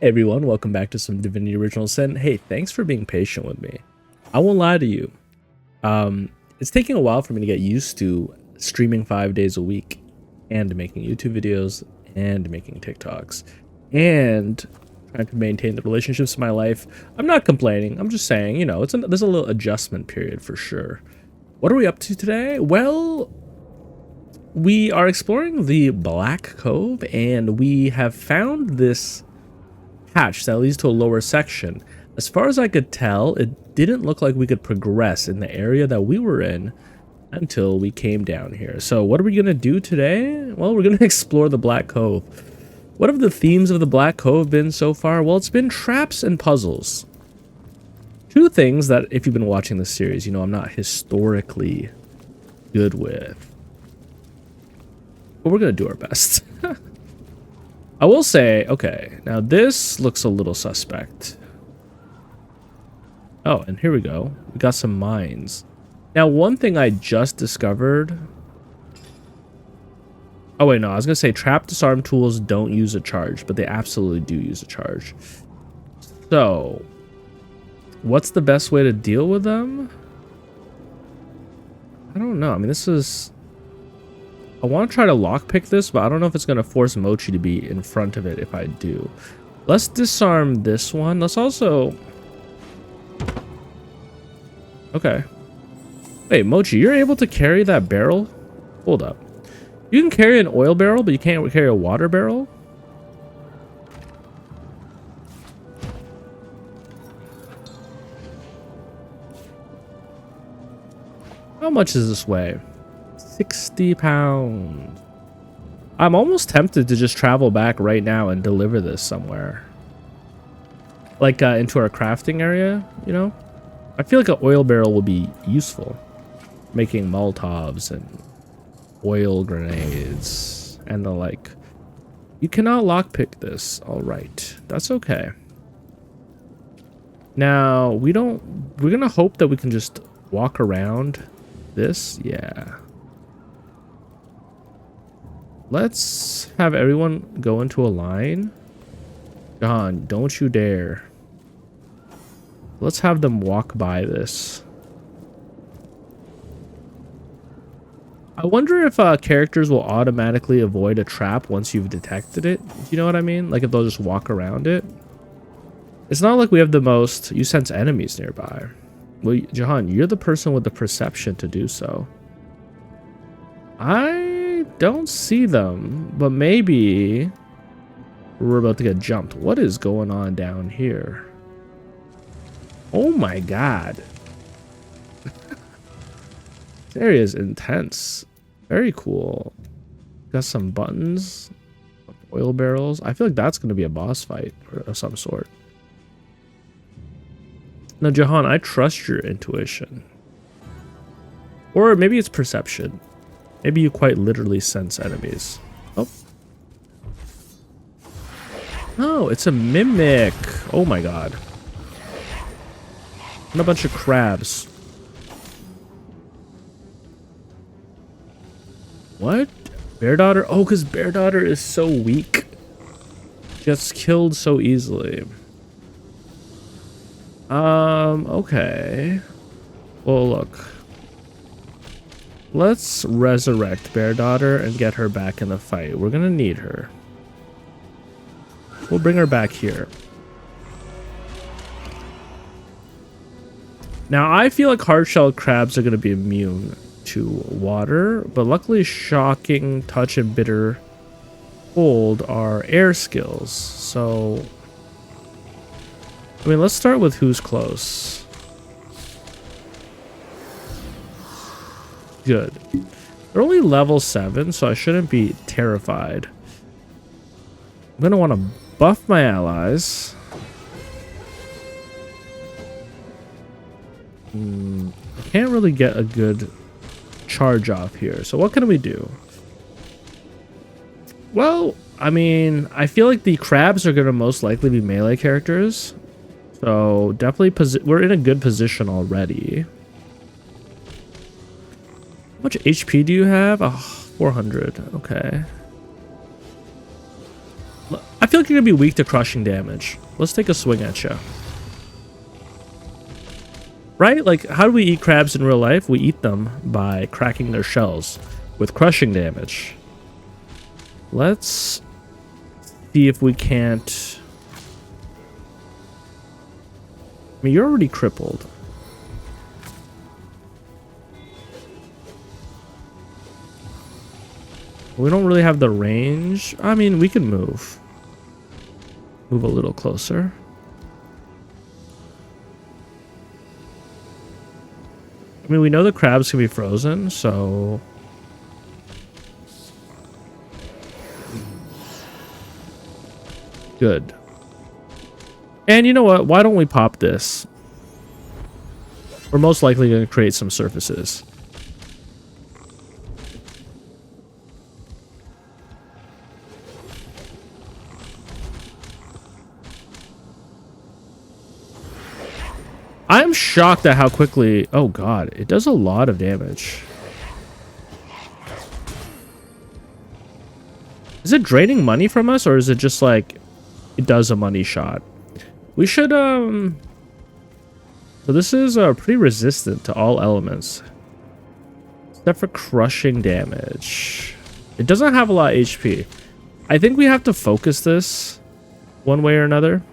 Hey everyone, welcome back to some Divinity Original Sin. Hey, thanks for being patient with me. I won't lie to you. It's taking a while for me to get used to streaming 5 days a week and making YouTube videos and making TikToks and trying to maintain the relationships in my life. I'm not complaining. I'm just saying, there's a little adjustment period for sure. What are we up to today? Well, we are exploring the Black Cove and we have found this hatch that leads to a lower section. As far as I could tell, it didn't look like we could progress in the area that we were in until we came down here. So what are we going to do today? Well, we're going to explore the Black Cove. What have the themes of the Black Cove been so far? Well, it's been traps and puzzles. Two things that, if you've been watching this series, you know I'm not historically good with. But we're going to do our best. I will say, okay, now this looks a little suspect. Oh, and here we go. We got some mines. Now, one thing I just discovered... Oh, wait, no, I was going to say trap disarm tools don't use a charge, but they absolutely do use a charge. So, what's the best way to deal with them? I don't know. I mean, this is... I want to try to lockpick this, but I don't know if it's going to force Mochi to be in front of it if I do. Let's disarm this one. Let's also... Okay. Wait, Mochi, you're able to carry that barrel? Hold up. You can carry an oil barrel, but you can't carry a water barrel? How much does this weigh? 60 pounds. I'm almost tempted to just travel back right now and deliver this somewhere. Like into our crafting area, you know? I feel like an oil barrel will be useful. Making Molotovs and oil grenades and the like. You cannot lockpick this. Alright. That's okay. Now, we're gonna hope that we can just walk around this. Yeah. Let's have everyone go into a line. John, don't you dare. Let's have them walk by this. I wonder if characters will automatically avoid a trap once you've detected it. Do you know what I mean? Like if they'll just walk around it. It's not like we have the most... You sense enemies nearby. Well, Jahan, you're the person with the perception to do so. I don't see them, but maybe we're about to get jumped. What is going on down here? Oh my god. This area is intense. Very cool. Got some buttons, oil barrels. I feel like that's going to be a boss fight of some sort. Now, Jahan, I trust your intuition. Or maybe it's perception. Maybe you quite literally sense enemies. Oh. Oh, it's a mimic. Oh my god. And a bunch of crabs. What? Bear Daughter? Oh, because Bear Daughter is so weak. She gets killed so easily. Okay. Well, look. Let's resurrect Bear Daughter and get her back in the fight. We're gonna need her. We'll bring her back here. Now, I feel like hard-shelled crabs are gonna be immune to water, but luckily Shocking, Touch, and Bitter Cold are air skills. So, I mean, let's start with who's close. Good. They're only level 7, so I shouldn't be terrified. I'm gonna want to buff my allies. I can't really get a good charge off here. So what can we do? Well, I mean, I feel like the crabs are gonna most likely be melee characters. So definitely we're in a good position already. How much HP do you have? Oh, 400. Okay. I feel like you're gonna be weak to crushing damage. Let's take a swing at you. Right? Like, how do we eat crabs in real life? We eat them by cracking their shells with crushing damage. Let's see if we can't... I mean, you're already crippled. We don't really have the range. I mean, we can move. Move a little closer. I mean, we know the crabs can be frozen, so... Good. And you know what? Why don't we pop this? We're most likely going to create some surfaces. I'm shocked at how quickly... Oh god, it does a lot of damage. Is it draining money from us, or is it just like... It does a money shot? We should, So this is pretty resistant to all elements. Except for crushing damage. It doesn't have a lot of HP. I think we have to focus this one way or another.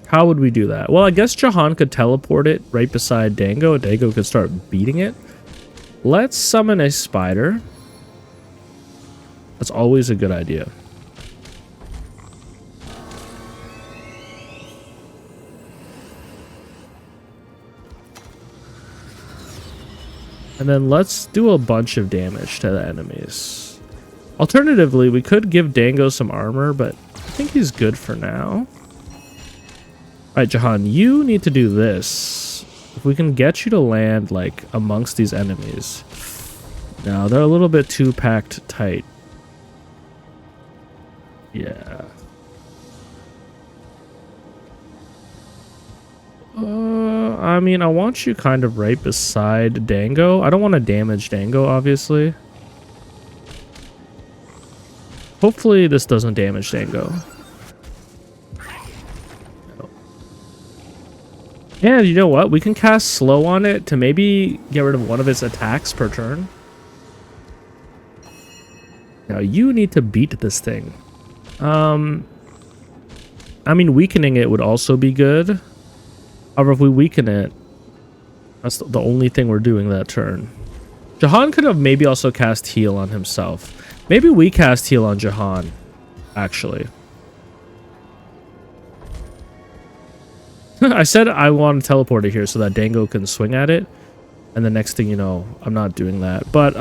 How would we do that? Well, I guess Jahan could teleport it right beside Dango. Dango could start beating it. Let's summon a spider. That's always a good idea. And then let's do a bunch of damage to the enemies. Alternatively, we could give Dango some armor, but I think he's good for now. Alright, Jahan, you need to do this. If we can get you to land, like, amongst these enemies. Now, they're a little bit too packed tight. Yeah. I mean, I want you kind of right beside Dango. I don't want to damage Dango, obviously. Hopefully, this doesn't damage Dango. And you know what? We can cast slow on it to maybe get rid of one of its attacks per turn. Now you need to beat this thing. I mean, weakening it would also be good. However, if we weaken it, that's the only thing we're doing that turn. Jahan could have maybe also cast heal on himself. Maybe we cast heal on Jahan, actually. I said I want to teleport it here so that Dango can swing at it. And the next thing you know, I'm not doing that. But,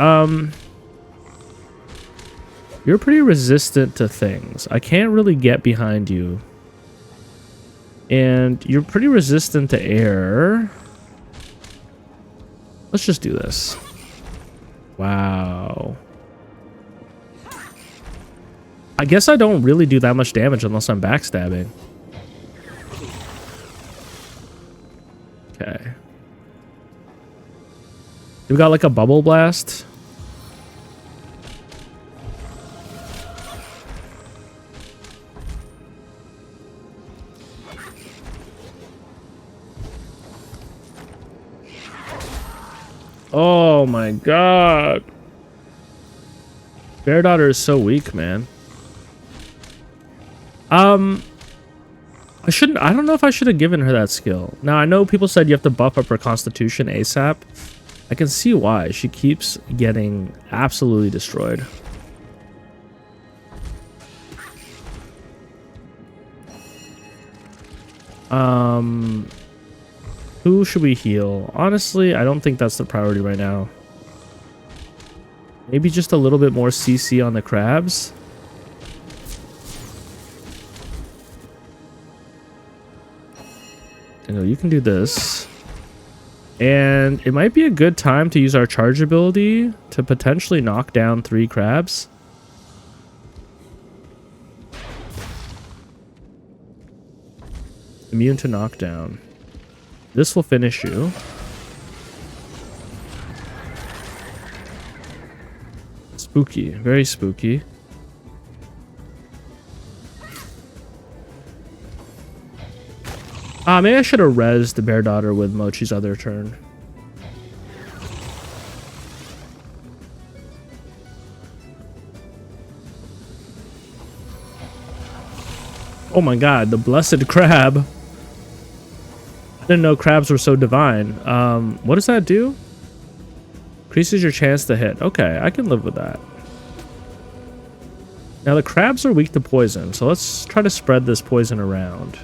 you're pretty resistant to things. I can't really get behind you. And you're pretty resistant to air. Let's just do this. Wow. I guess I don't really do that much damage unless I'm backstabbing. Okay. We got like a bubble blast. Oh my god. Bear Daughter is so weak, man. I don't know if I should have given her that skill. Now, I know people said you have to buff up her constitution ASAP. I can see why. She keeps getting absolutely destroyed. Who should we heal? Honestly, I don't think that's the priority right now. Maybe just a little bit more CC on the crabs. You can do this. And it might be a good time to use our charge ability to potentially knock down 3 crabs. Immune to knockdown. This will finish you. Spooky, very spooky. Maybe I should have rezzed the bear daughter with Mochi's other turn. Oh my god, the blessed crab. I didn't know crabs were so divine. What does that do? Increases your chance to hit. Okay, I can live with that. Now the crabs are weak to poison, so let's try to spread this poison around.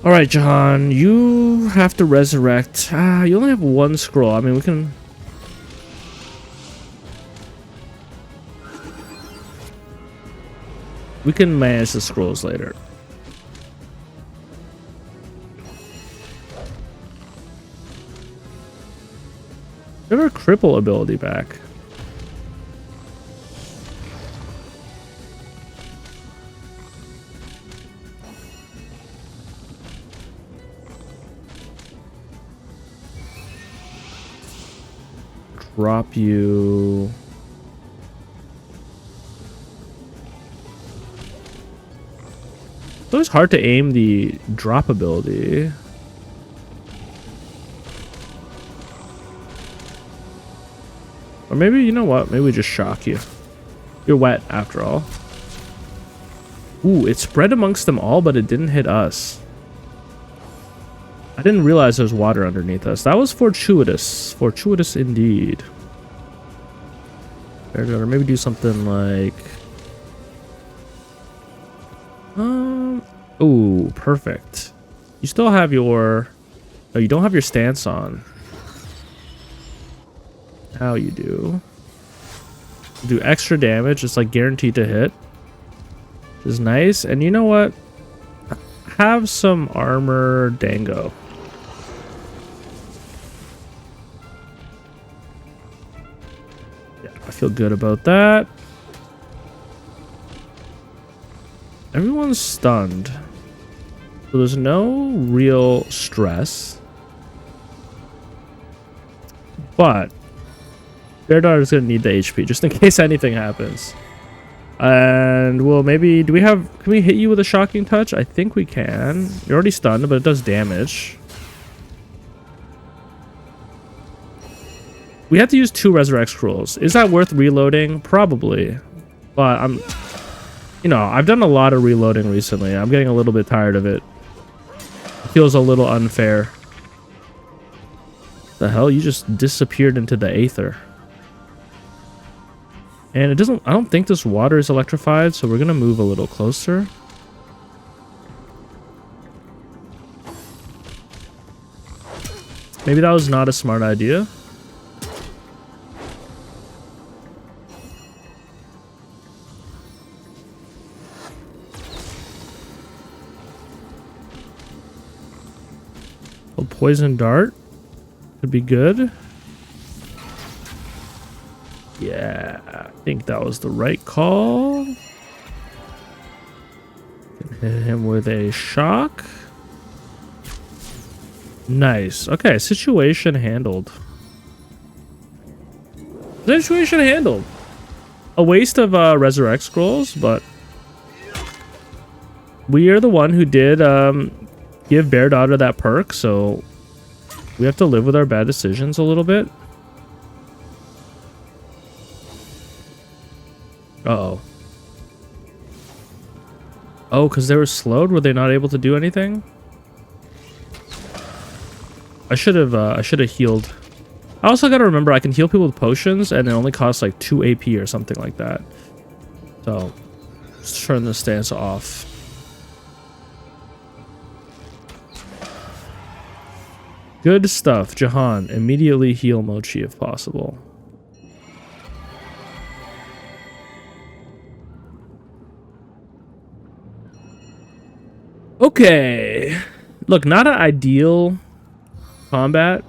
Alright, Jahan, you have to resurrect. You only have one scroll. I mean, we can... We can manage the scrolls later. Give her cripple ability back. Drop you. It's always hard to aim the drop ability. Or maybe, you know what? Maybe we just shock you. You're wet, after all. Ooh, it spread amongst them all, but it didn't hit us. I didn't realize there was water underneath us. That was fortuitous. Fortuitous indeed. Bear daughter, maybe do something like... Ooh, perfect. You still have your... No, you don't have your stance on. Now you do. Do extra damage. It's like guaranteed to hit. Which is nice. And you know what? Have some armor dango. Yeah, I feel good about that. Everyone's stunned. So there's no real stress. But Bear Daughter's gonna need the HP just in case anything happens. And well, maybe can we hit you with a shocking touch? I think we can. You're already stunned, but it does damage. We have to use 2 resurrect scrolls. Is that worth reloading? Probably. But I've done a lot of reloading recently. I'm getting a little bit tired of it. It feels a little unfair. The hell? You just disappeared into the aether. And I don't think this water is electrified, so we're gonna move a little closer. Maybe that was not a smart idea. A poison dart could be good. Yeah, I think that was the right call. Hit him with a shock. Nice. Okay, situation handled. Situation handled. A waste of resurrect scrolls, but we are the one who did give Bear Daughter that perk, so we have to live with our bad decisions a little bit. Uh-oh. Oh, because they were slowed? Were they not able to do anything? I should have healed. I also gotta remember I can heal people with potions and it only costs like 2 AP or something like that. So, let's turn the stance off. Good stuff, Jahan. Immediately heal Mochi if possible. Okay. Look, not an ideal combat,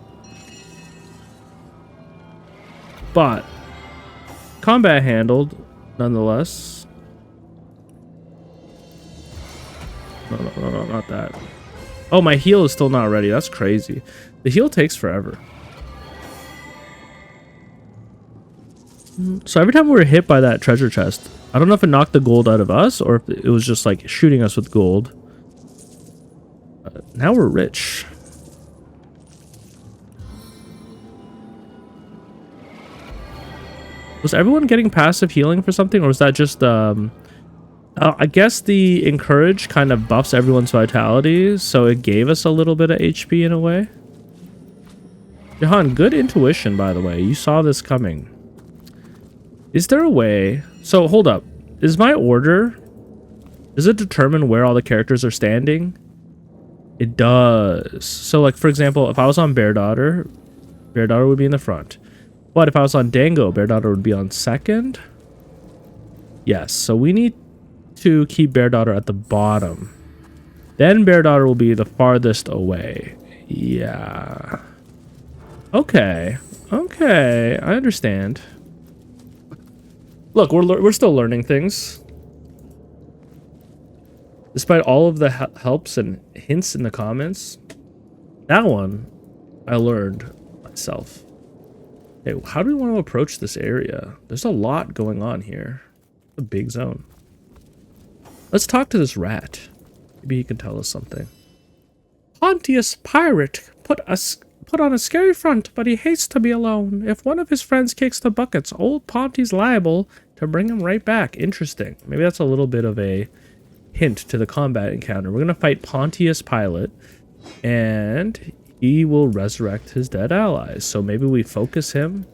but combat handled nonetheless. No, not that. Oh, my heal is still not ready. That's crazy. The heal takes forever. So every time we were hit by that treasure chest, I don't know if it knocked the gold out of us or if it was just like shooting us with gold. Now we're rich. Was everyone getting passive healing for something, or was that just I guess the encourage kind of buffs everyone's vitality, so it gave us a little bit of HP in a way. Jahan, good intuition, by the way. You saw this coming. Is there a way? So hold up. Is my order, does it determine where all the characters are standing? It does. So like, for example, if I was on Bear Daughter would be in the front. But if I was on Dango, Bear Daughter would be on second. Yes, so we need to keep Bear Daughter at the bottom. Then Bear Daughter will be the farthest away. Yeah. Okay. Okay, I understand. Look, we're still learning things. Despite all of the helps and hints in the comments, that one I learned myself. Hey, how do we want to approach this area? There's a lot going on here. A big zone. Let's talk to this rat. Maybe he can tell us something. Pontius Pirate put on a scary front, but he hates to be alone. If one of his friends kicks the buckets, old Ponty's liable to bring him right back. Interesting. Maybe that's a little bit of a hint to the combat encounter. We're going to fight Pontius Pilate, and he will resurrect his dead allies. So maybe we focus him.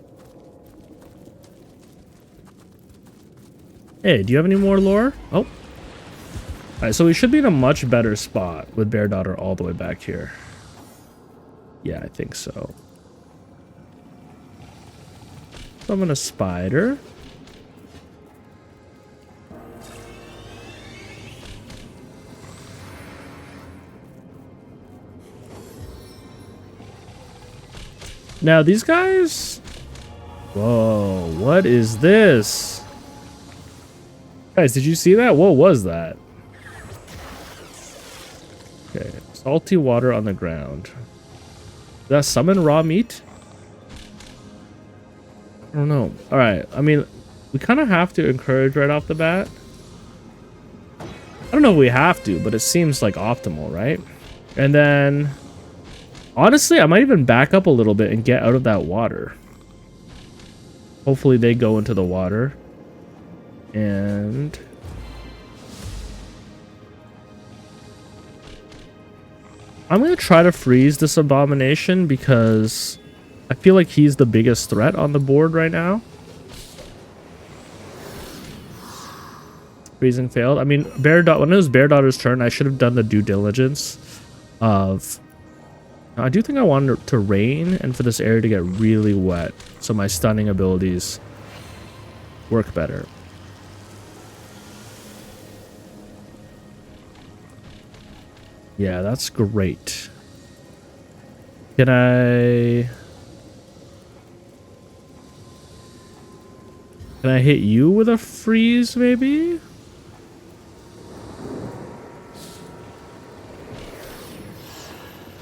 Hey, do you have any more lore? Oh. Alright, so we should be in a much better spot with Bear Daughter all the way back here. Yeah, I think so. So I'm gonna spider. Now these guys... Whoa, what is this? Guys, did you see that? What was that? Okay, salty water on the ground. Did that summon raw meat? I don't know. Alright, I mean, we kind of have to encourage right off the bat. I don't know if we have to, but it seems like optimal, right? And then... Honestly, I might even back up a little bit and get out of that water. Hopefully they go into the water. And... I'm going to try to freeze this abomination because I feel like he's the biggest threat on the board right now. Freezing failed. I mean, when it was Bear Daughter's turn, I should have done the due diligence of... I do think I wanted to rain and for this area to get really wet so my stunning abilities work better. Yeah, that's great. Can I hit you with a freeze, maybe?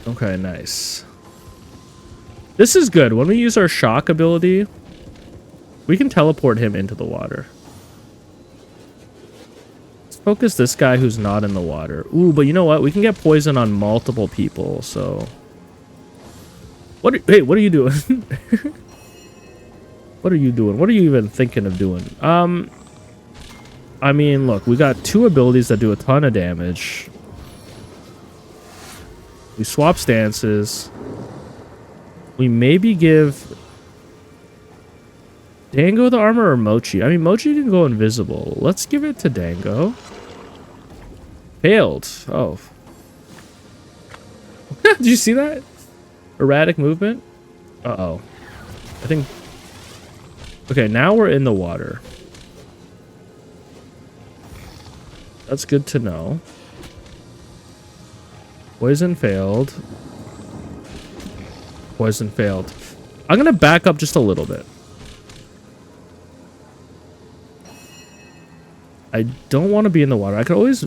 Okay, nice. This is good. When we use our shock ability, we can teleport him into the water. Let's focus this guy who's not in the water. Ooh, but you know what? We can get poison on multiple people, so... Hey, what are you doing? What are you doing? What are you even thinking of doing? I mean, look, we got two abilities that do a ton of damage. We swap stances. We maybe give Dango the armor or Mochi. I mean, Mochi can go invisible. Let's give it to Dango. Failed. Oh. Did you see that? Erratic movement? Uh-oh. I think... Okay, now we're in the water. That's good to know. Poison failed. Poison failed. I'm gonna back up just a little bit. I don't want to be in the water. I could always...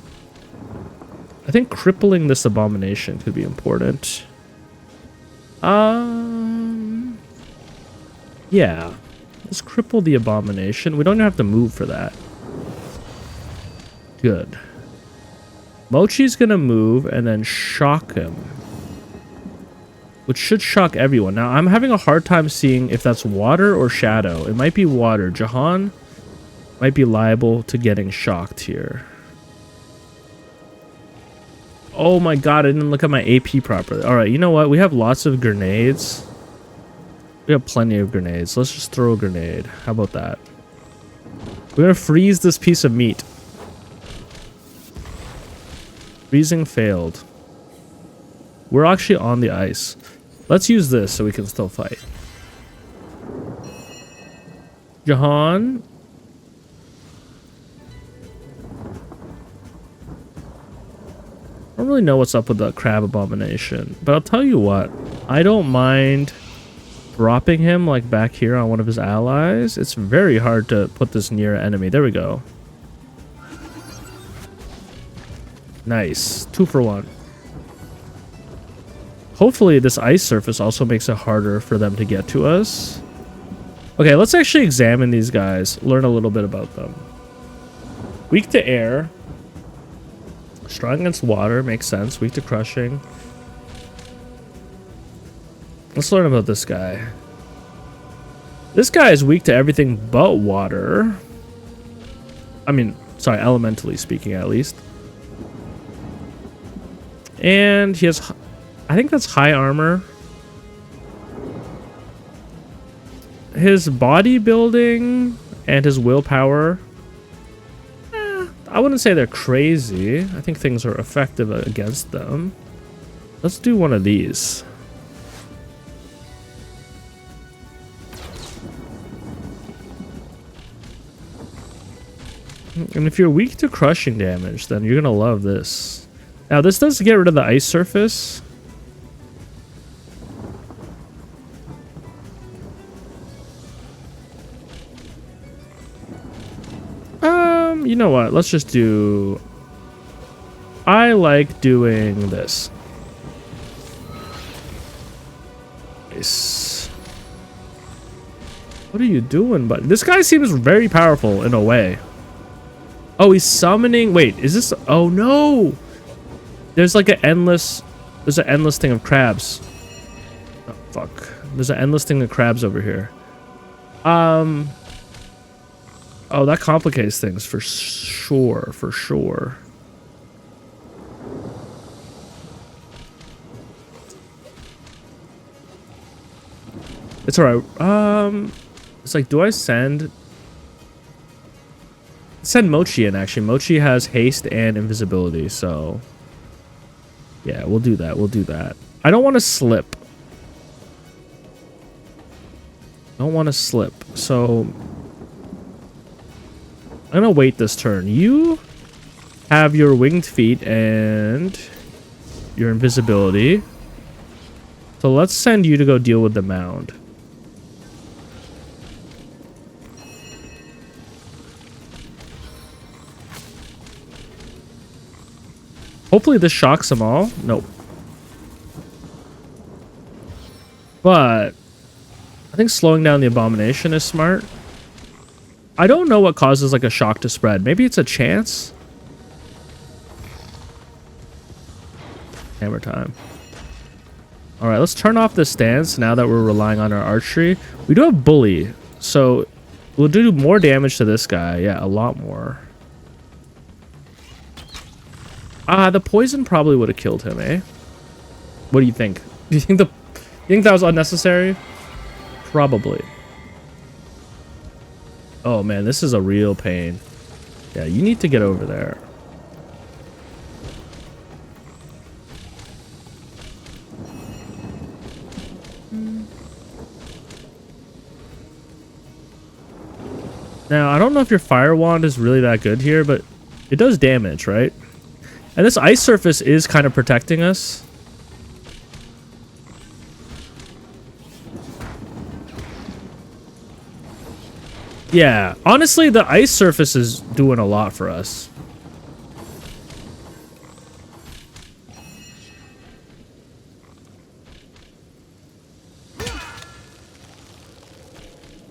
I think crippling this abomination could be important. Yeah. Let's cripple the abomination. We don't even have to move for that. Good. Mochi's gonna move and then shock him, which should shock everyone. Now, I'm having a hard time seeing if that's water or shadow. It might be water. Jahan might be liable to getting shocked here. Oh my god, I didn't look at my AP properly. Alright, you know what? We have lots of grenades. We have plenty of grenades. Let's just throw a grenade. How about that? We're gonna freeze this piece of meat. Freezing failed. We're actually on the ice. Let's use this so we can still fight. Jahan. I don't really know what's up with the crab abomination, but I'll tell you what. I don't mind dropping him like back here on one of his allies. It's very hard to put this near an enemy. There we go. Nice. 2 for 1. Hopefully this ice surface also makes it harder for them to get to us. Okay, let's actually examine these guys. Learn a little bit about them. Weak to air. Strong against water. Makes sense. Weak to crushing. Let's learn about this guy. This guy is weak to everything but water. I mean, sorry, elementally speaking at least. And he has, I think that's high armor. His bodybuilding and his willpower, I wouldn't say they're crazy. I think things are effective against them. Let's do one of these. And if you're weak to crushing damage, then you're gonna love this. Now, this does get rid of the ice surface. You know what? Let's just do... I like doing this. Nice. What are you doing, bud? This guy seems very powerful in a way. Oh, he's summoning... Wait, is this... Oh, no! There's like an endless... There's an endless thing of crabs. Oh, fuck. There's an endless thing of crabs over here. Oh, that complicates things for sure, for sure. It's alright. It's like, do I send Mochi in, actually. Mochi has haste and invisibility, so... Yeah, we'll do that. We'll do that. I don't want to slip. Don't want to slip. So... I'm going to wait this turn. You have your winged feet and your invisibility. So let's send you to go deal with the mound. Hopefully this shocks them all. Nope. But I think slowing down the abomination is smart. I don't know what causes like a shock to spread. Maybe it's a chance. Hammer time. All right, let's turn off the stance now that we're relying on our archery. We do have bully, so we'll do more damage to this guy. Yeah, a lot more. The poison probably would have killed him, eh? What do you think? Do you think that was unnecessary? Probably. Oh man, this is a real pain. Yeah, you need to get over there. Now, I don't know if your fire wand is really that good here, but it does damage, right? And this ice surface is kind of protecting us. Yeah, honestly, the ice surface is doing a lot for us.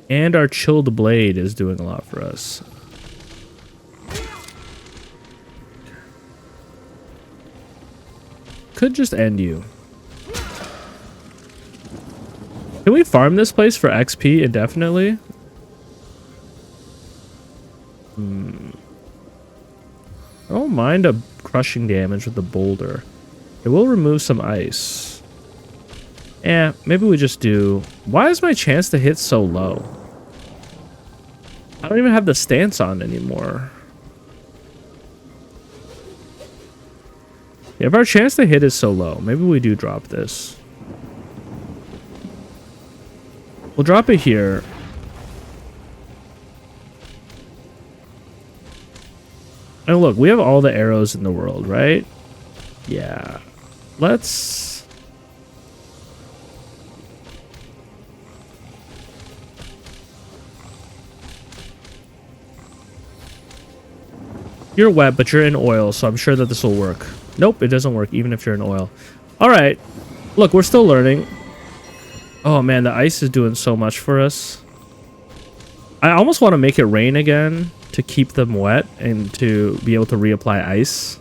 And our chilled blade is doing a lot for us. Could just end you. Can we farm this place for XP indefinitely? I don't mind a crushing damage with the boulder. It will remove some ice. Yeah, maybe we just do... Why is my chance to hit so low? I don't even have the stance on anymore. Yeah, if our chance to hit is so low, maybe we do drop this. We'll drop it here. And look, we have all the arrows in the world, right? Yeah. Let's... You're wet, but you're in oil, so I'm sure that this will work. Nope, it doesn't work, even if you're in oil. Alright. Look, we're still learning. Oh man, the ice is doing so much for us. I almost want to make it rain again to keep them wet and to be able to reapply ice.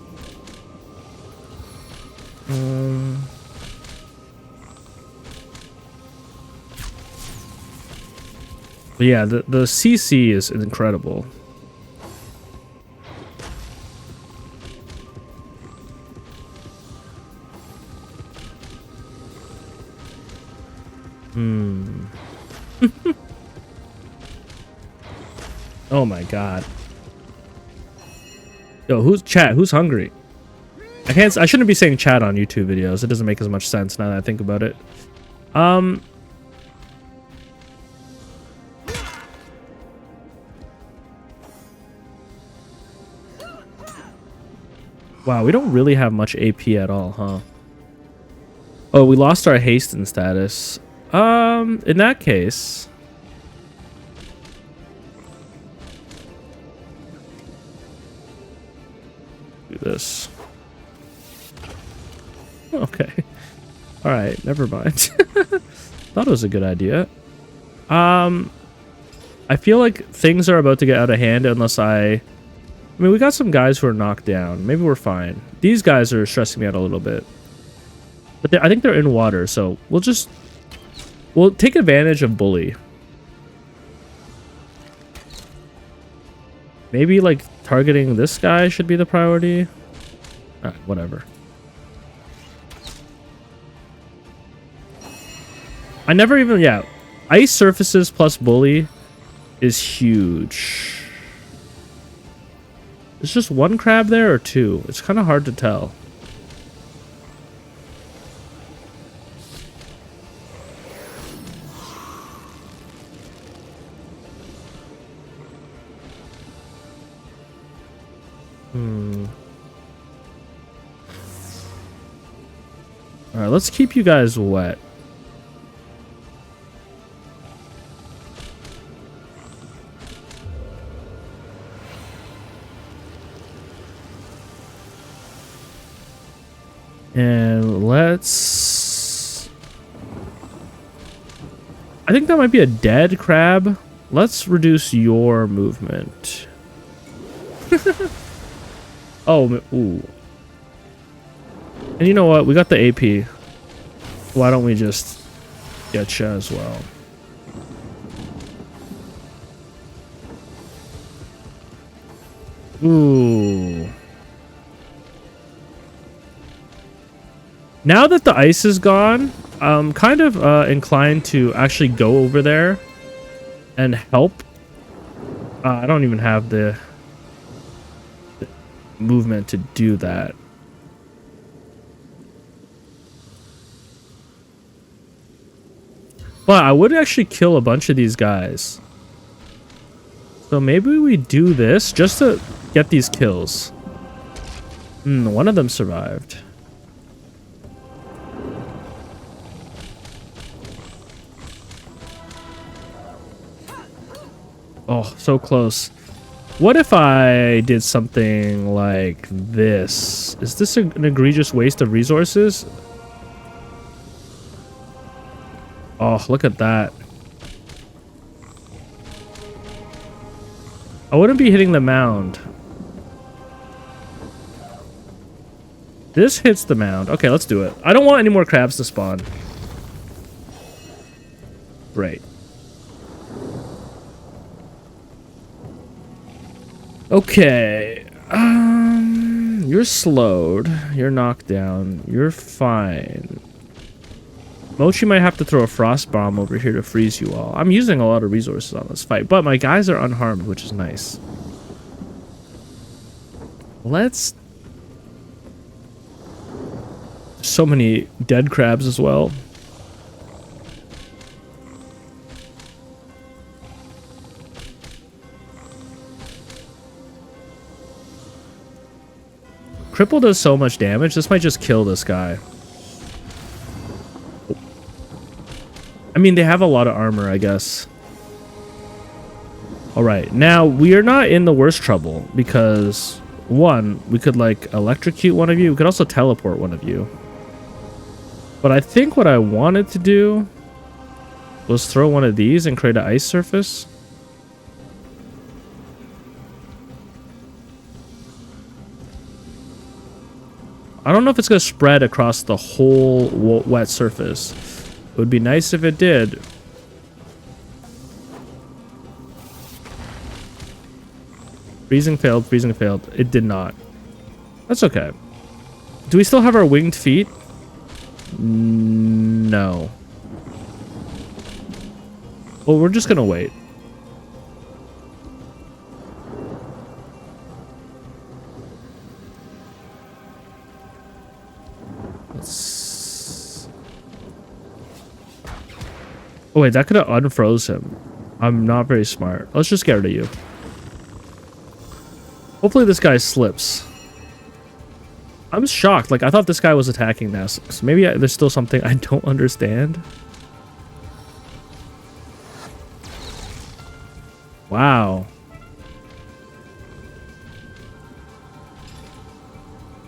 But yeah, the CC is incredible. Oh my god. Yo, who's chat? Who's hungry? I shouldn't be saying chat on YouTube videos. It doesn't make as much sense now that I think about it. Wow, we don't really have much AP at all, huh? Oh, we lost our hasten status. In that case... do this. Okay. Alright, never mind. Thought it was a good idea. I feel like things are about to get out of hand unless I mean, we got some guys who are knocked down. Maybe we're fine. These guys are stressing me out a little bit. But I think they're in water, so we'll take advantage of bully. Maybe, like, targeting this guy should be the priority. Alright, whatever. I never even... Yeah. Ice surfaces plus bully is huge. Is just one crab there or two? It's kind of hard to tell. Alright, let's keep you guys wet. And let's... I think that might be a dead crab. Let's reduce your movement. Oh, ooh. And you know what? We got the AP. Why don't we just get you as well? Ooh. Now that the ice is gone, I'm kind of inclined to actually go over there and help. I don't even have the movement to do that. But I would actually kill a bunch of these guys. So maybe we do this just to get these kills. One of them survived. Oh, so close. What if I did something like this? Is this an egregious waste of resources? Oh, look at that. I wouldn't be hitting the mound. This hits the mound. Okay, let's do it. I don't want any more crabs to spawn. Great. Okay. You're slowed. You're knocked down. You're fine. Mochi might have to throw a frost bomb over here to freeze you all. I'm using a lot of resources on this fight, but my guys are unharmed, which is nice. Let's... So many dead crabs as well. Cripple does so much damage. This might just kill this guy. I mean, they have a lot of armor, I guess. Alright, now we are not in the worst trouble because, one, we could like electrocute one of you. We could also teleport one of you. But I think what I wanted to do was throw one of these and create an ice surface. I don't know if it's going to spread across the whole wet surface. It would be nice if it did. Freezing failed, freezing failed. It did not. That's okay. Do we still have our winged feet? No. Well, we're just going to wait. Oh wait, that could have unfroze him. I'm not very smart. Let's just get rid of you. Hopefully this guy slips. I'm shocked. Like, I thought this guy was attacking this. So maybe there's still something I don't understand. Wow.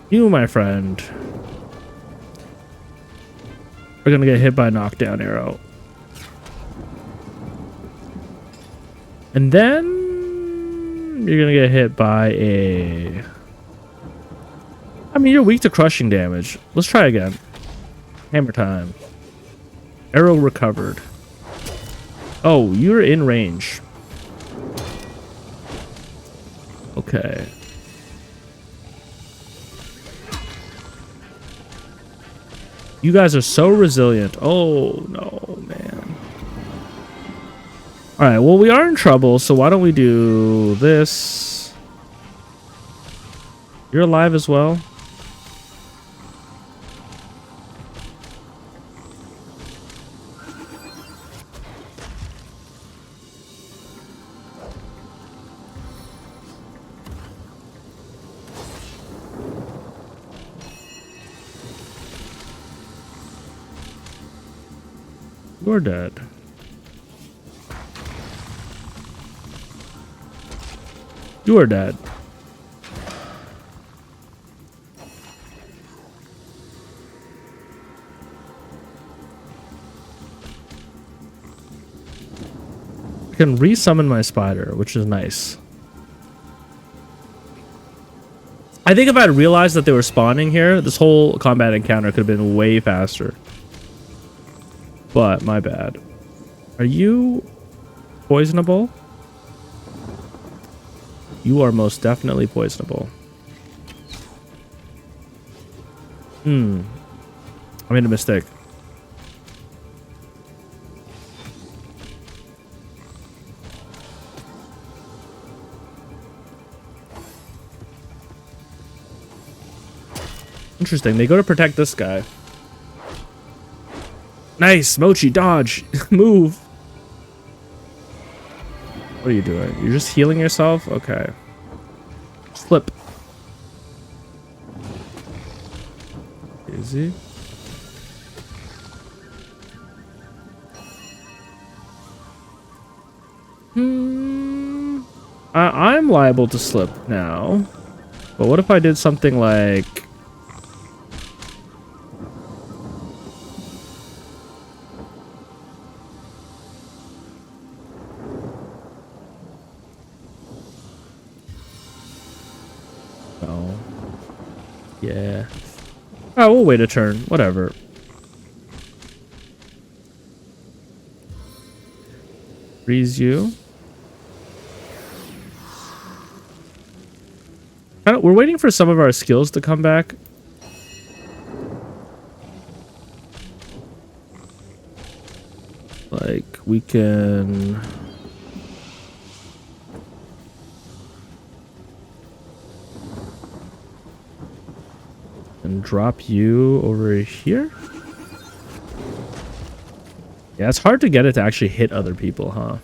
You, my friend, are gonna get hit by a knockdown arrow. And then you're gonna get hit by a... I mean, you're weak to crushing damage. Let's try again. Hammer time. Arrow recovered. Oh, you're in range. Okay. You guys are so resilient. Oh, no, man. Alright, well, we are in trouble, so why don't we do this? You're alive as well? You're dead. You are dead. I can resummon my spider, which is nice. I think if I had realized that they were spawning here, this whole combat encounter could have been way faster. But, my bad. Are you poisonable? You are most definitely poisonable. I made a mistake. Interesting. They go to protect this guy. Nice. Mochi, dodge. Move. What are you doing? You're just healing yourself? Okay. Slip. Easy. I'm liable to slip now. But what if I did something like... Oh. Yeah. Alright, we'll wait a turn. Whatever. Freeze you. We're waiting for some of our skills to come back. Like, we can... and drop you over here. Yeah, it's hard to get it to actually hit other people, huh?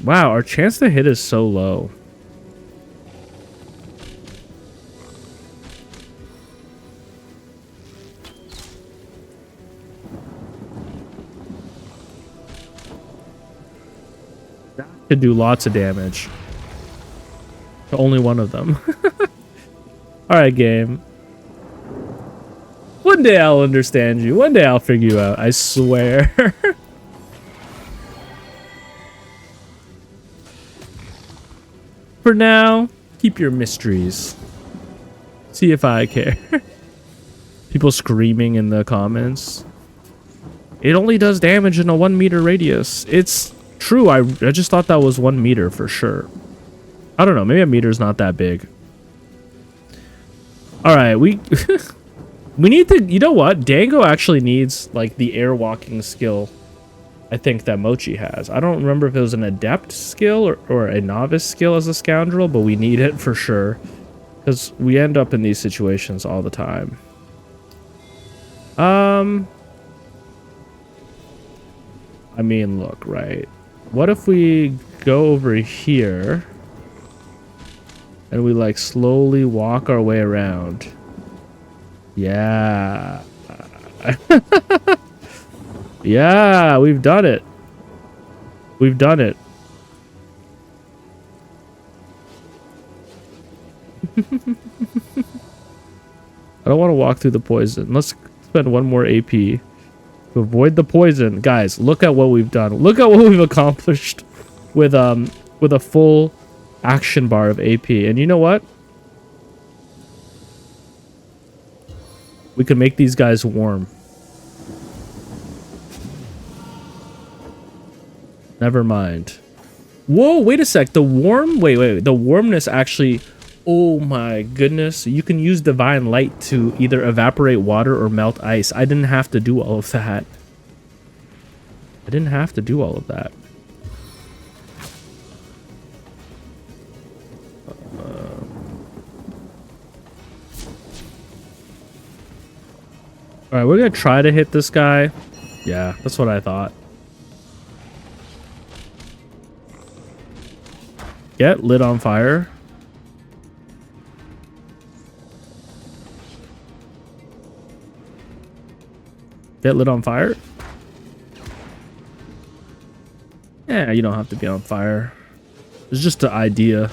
Wow, our chance to hit is so low. That could do lots of damage. Only one of them. Alright, game. One day I'll understand you. One day I'll figure you out. I swear. For now, keep your mysteries. See if I care. People screaming in the comments. It only does damage in a 1 meter radius. It's true. I just thought that was 1 meter for sure. I don't know. Maybe a meter is not that big. All right, we need to. You know what? Dango actually needs like the air walking skill. I think that Mochi has. I don't remember if it was an adept skill or a novice skill as a scoundrel, but we need it for sure because we end up in these situations all the time. I mean, look, right? What if we go over here? And we like slowly walk our way around. Yeah. Yeah, we've done it. We've done it. I don't want to walk through the poison. Let's spend 1 more AP to avoid the poison. Guys, look at what we've done. Look at what we've accomplished with a full action bar of AP. And you know what? We can make these guys warm. Never mind. Whoa, wait a sec. The wait. The warmness actually... Oh my goodness. You can use divine light to either evaporate water or melt ice. I didn't have to do all of that. I didn't have to do all of that. Alright, we're gonna try to hit this guy. Yeah, that's what I thought. Get lit on fire. Get lit on fire. Yeah, you don't have to be on fire. It's just an idea.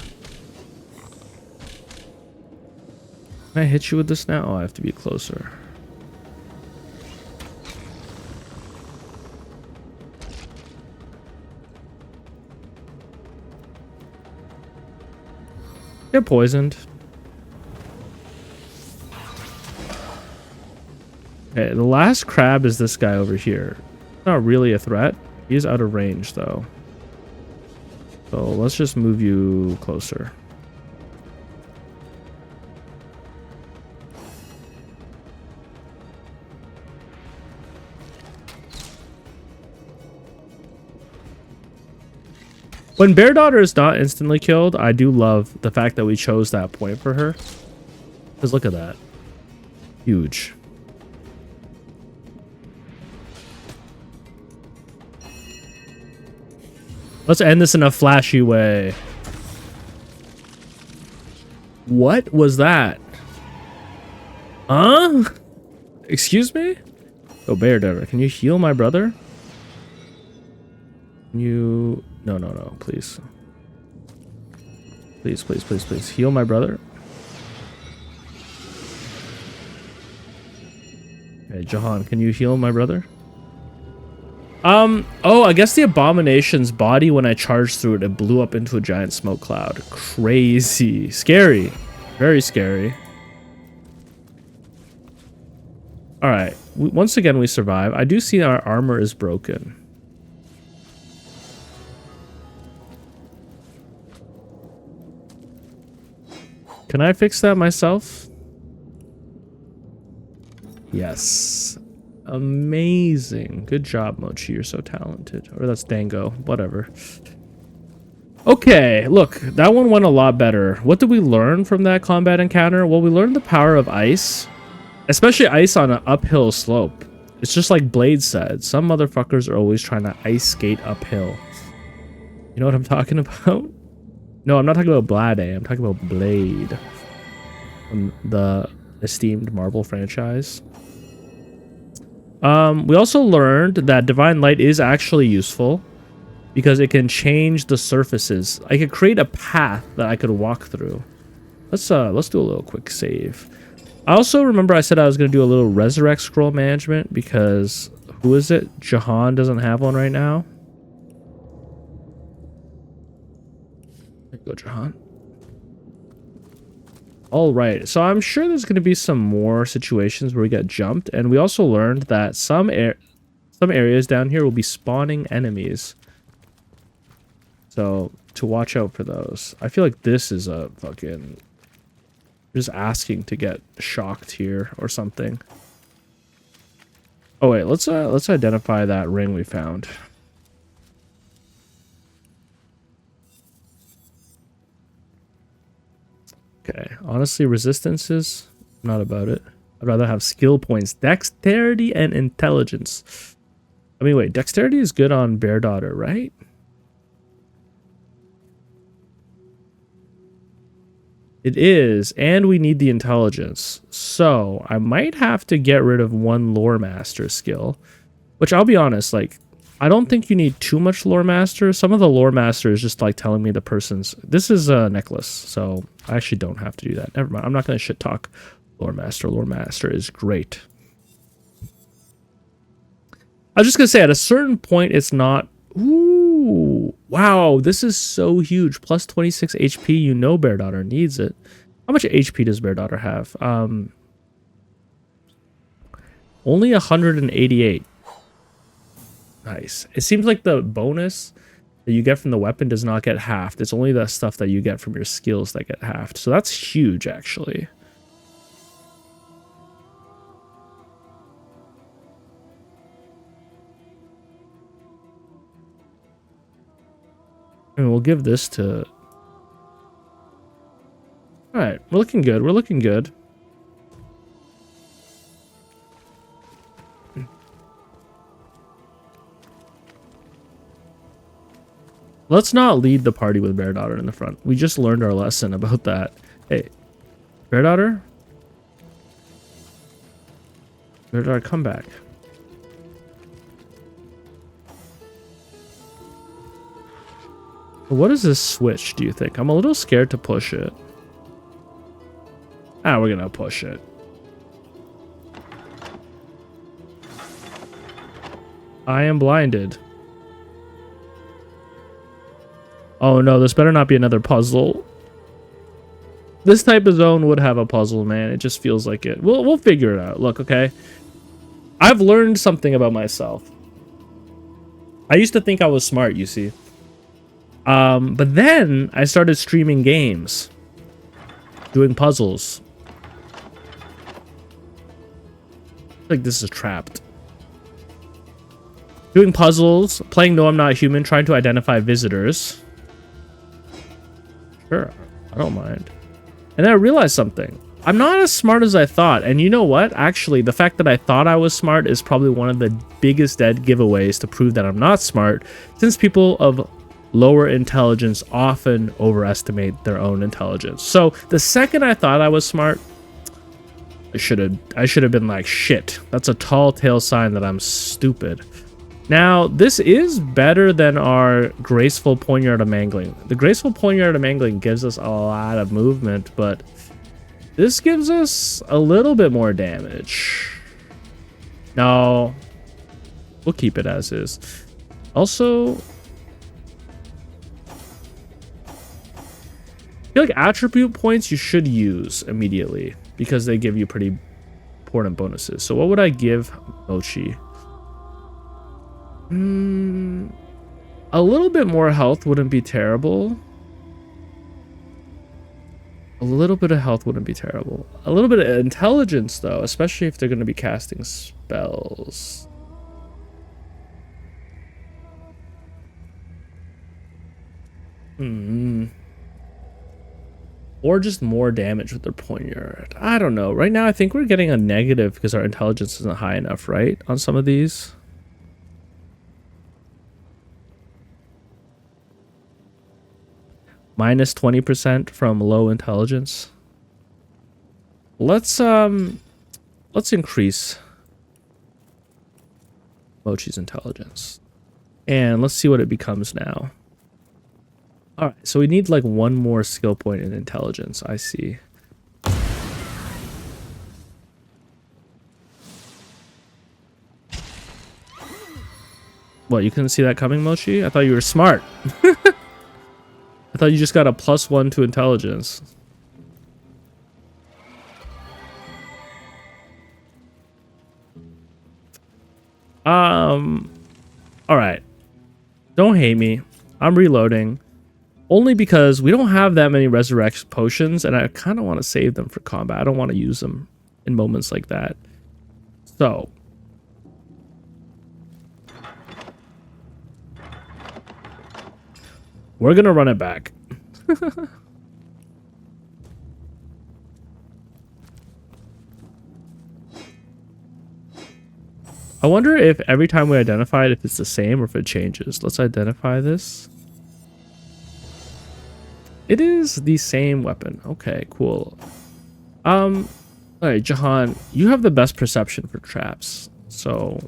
Can I hit you with this now? Oh, I have to be closer. Get poisoned. Okay, the last crab is this guy over here. Not really a threat. He's out of range, though. So let's just move you closer. When Bear Daughter is not instantly killed, I do love the fact that we chose that point for her. Because look at that. Huge. Let's end this in a flashy way. What was that? Huh? Excuse me? Oh, Bear Daughter, can you heal my brother? You... No, please. Please. Heal my brother. Okay, Jahan, can you heal my brother? Oh, I guess the abomination's body, when I charged through it, it blew up into a giant smoke cloud. Crazy. Scary. Very scary. Alright. Once again, we survive. I do see our armor is broken. Can I fix that myself? Yes. Amazing. Good job, Mochi. You're so talented. Or that's Dango. Whatever. Okay, look. That one went a lot better. What did we learn from that combat encounter? Well, we learned the power of ice. Especially ice on an uphill slope. It's just like Blade said. Some motherfuckers are always trying to ice skate uphill. You know what I'm talking about? No, I'm not talking about Blade. I'm talking about Blade. From the esteemed Marvel franchise. We also learned that Divine Light is actually useful because it can change the surfaces. I could create a path that I could walk through. Let's do a little quick save. I also remember I said I was going to do a little Resurrect Scroll management because who is it? Jahan doesn't have one right now. There you go, Jahan. All right, so I'm sure there's going to be some more situations where we get jumped, and we also learned that some areas down here will be spawning enemies. So to watch out for those. I feel like this is a fucking just asking to get shocked here or something. Oh wait, let's identify that ring we found. Okay, honestly, resistance is not about it. I'd rather have skill points, dexterity and intelligence. I mean, wait, dexterity is good on Bear Daughter, right? It is, and we need the intelligence. So I might have to get rid of one lore master skill, which I'll be honest, like, I don't think you need too much lore master. Some of the lore master is just like telling me the person's, this is a necklace, so I actually don't have to do that. Never mind. I'm not going to shit talk lore master. Lore master is great. I was just going to say at a certain point, it's not, ooh, wow, this is so huge. Plus 26 HP, you know Bear Daughter needs it. How much HP does Bear Daughter have? Only 188. Nice. It seems like the bonus that you get from the weapon does not get halved. It's only the stuff that you get from your skills that get halved. So that's huge, actually. And we'll give this to... Alright, we're looking good. We're looking good. Let's not lead the party with Bear Daughter in the front. We just learned our lesson about that. Hey, Bear Daughter? Bear Daughter, come back. What is this switch, do you think? I'm a little scared to push it. Ah, we're gonna push it. I am blinded. Oh no, this better not be another puzzle. This type of zone would have a puzzle, man. It just feels like it. We'll figure it out. Look, okay? I've learned something about myself. I used to think I was smart, you see. But then I started streaming games. Doing puzzles. I feel like this is trapped. Doing puzzles, playing No I'm Not Human, trying to identify visitors. Sure, I don't mind. And then I realized something. I'm not as smart as I thought. And you know what? Actually, the fact that I thought I was smart is probably one of the biggest dead giveaways to prove that I'm not smart, since people of lower intelligence often overestimate their own intelligence. So the second I thought I was smart, I should have been like, shit, that's a tall tale sign that I'm stupid. Now, this is better than our Graceful Poignard of Mangling. The Graceful Poignard of Mangling gives us a lot of movement, but this gives us a little bit more damage. No. We'll keep it as is. Also, I feel like attribute points you should use immediately because they give you pretty important bonuses. So what would I give Mochi? A little bit more health wouldn't be terrible. A little bit of health wouldn't be terrible. A little bit of intelligence, though, especially if they're going to be casting spells. Or just more damage with their poignard. I don't know. Right now, I think we're getting a negative because our intelligence isn't high enough, right? On some of these. Minus 20% from low intelligence. Let's increase Mochi's intelligence. And let's see what it becomes now. All right, so we need like one more skill point in intelligence. I see. What, you couldn't see that coming, Mochi? I thought you were smart. I thought you just got a +1 to intelligence. All right. Don't hate me. I'm reloading. Only because we don't have that many resurrection potions, and I kind of want to save them for combat. I don't want to use them in moments like that. So. We're going to run it back. I wonder if every time we identify it, if it's the same or if it changes. Let's identify this. It is the same weapon. Okay, cool. All right, Jahan, you have the best perception for traps. So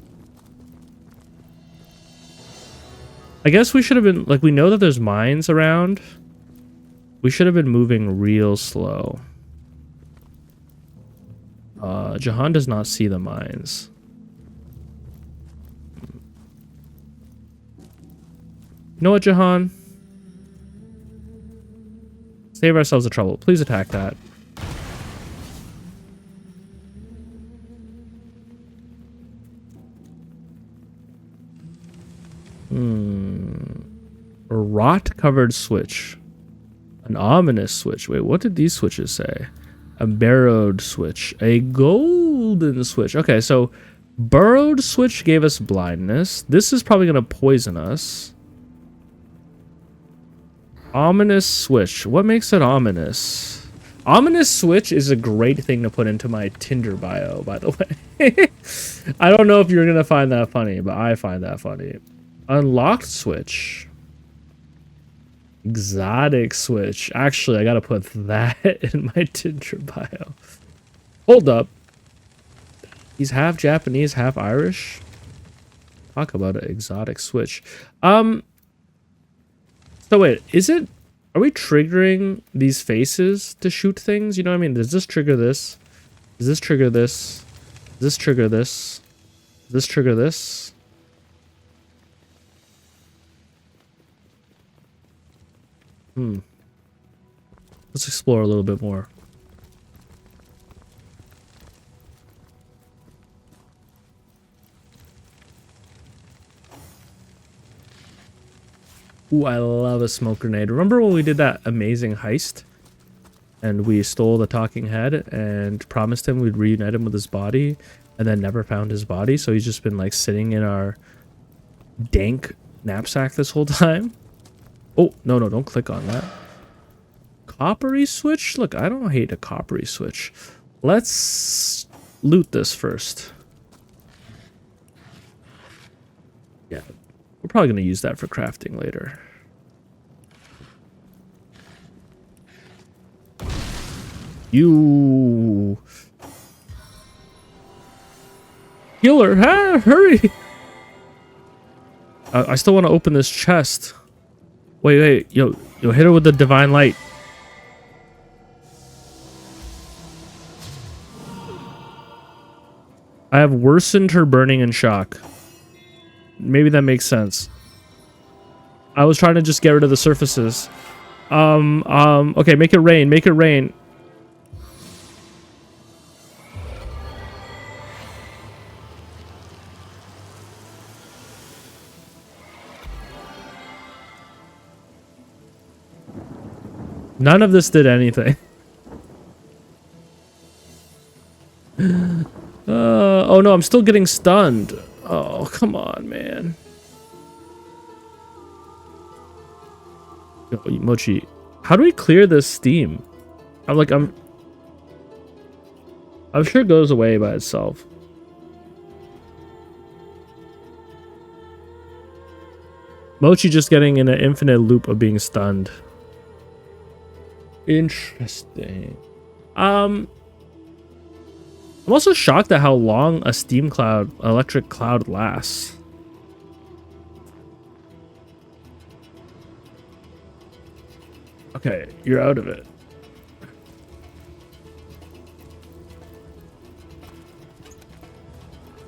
I guess we should have been, like, we know that there's mines around. We should have been moving real slow. Jahan does not see the mines. You know what, Jahan? Save ourselves the trouble. Please attack that. A rot-covered switch. An ominous switch. Wait, what did these switches say? A burrowed switch. A golden switch. Okay, so burrowed switch gave us blindness. This is probably going to poison us. Ominous switch. What makes it ominous? Ominous switch is a great thing to put into my Tinder bio, by the way. I don't know if you're going to find that funny, but I find that funny. Unlocked switch. Exotic switch. Actually, I gotta put that in my Tinder bio. Hold up. He's half Japanese, half Irish. Talk about an exotic switch. So wait, are we triggering these faces to shoot things? You know what I mean? Does this trigger this? Does this trigger this? Does this trigger this? Does this trigger this? Let's explore a little bit more. Ooh, I love a smoke grenade. Remember when we did that amazing heist? And we stole the talking head and promised him we'd reunite him with his body and then never found his body. So he's just been like sitting in our dank knapsack this whole time. Oh, no, don't click on that. Coppery switch? Look, I don't hate a coppery switch. Let's loot this first. Yeah, we're probably going to use that for crafting later. You... Healer, hurry! I still want to open this chest. Wait, yo, hit her with the divine light. I have worsened her burning and shock. maybe that makes sense. I was trying to just get rid of the surfaces. Okay, make it rain, make it rain. None of this did anything. Oh no, I'm still getting stunned. Oh, come on, man. Yo, Mochi, how do we clear this steam? I'm sure it goes away by itself. Mochi just getting in an infinite loop of being stunned. Interesting. I'm also shocked at how long a steam cloud, electric cloud lasts. Okay, you're out of it.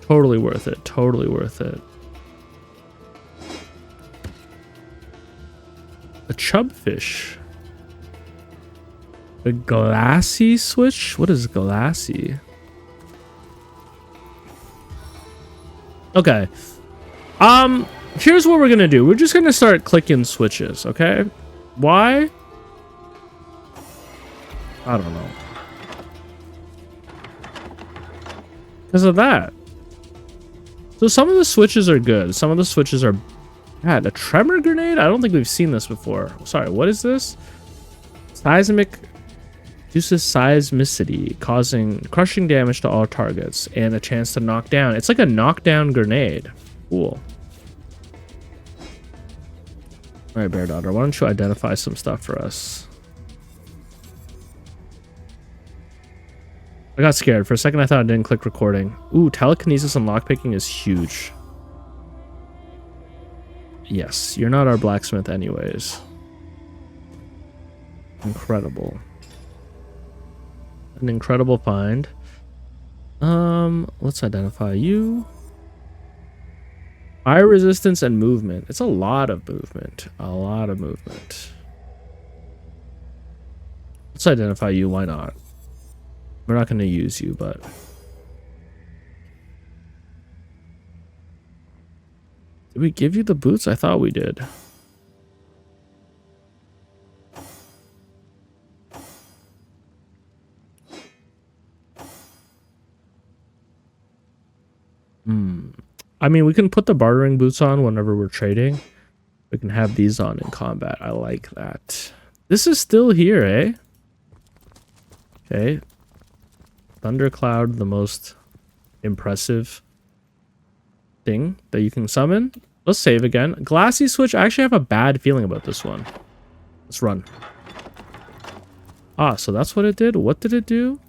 Totally worth it. Totally worth it. A chubfish. A glassy switch? What is glassy? Okay. Here's what we're gonna do. We're just gonna start clicking switches, okay? Why? I don't know. Because of that. So some of the switches are good. Some of the switches are bad. A tremor grenade? I don't think we've seen this before. Sorry, what is this? Seismic reduces seismicity, crushing damage to all targets, and a chance to knock down. It's like a knockdown grenade. Cool. All right, Bear Daughter, why don't you identify some stuff for us? I got scared. For a second, I thought I didn't click recording. Ooh, telekinesis and lockpicking is huge. Yes, you're not our blacksmith anyways. Incredible. An incredible find. Let's identify you. Fire resistance and movement. It's a lot of movement. A lot of movement. Let's identify you. Why not? We're not going to use you, but... Did we give you the boots? I thought we did. I mean, we can put the bartering boots on whenever we're trading. We can have these on in combat. I like that. This is still here, eh? Okay. Thundercloud, the most impressive thing that you can summon. Let's save again. Glassy switch. I actually have a bad feeling about this one. Let's run. Ah, so that's what it did? What did it do?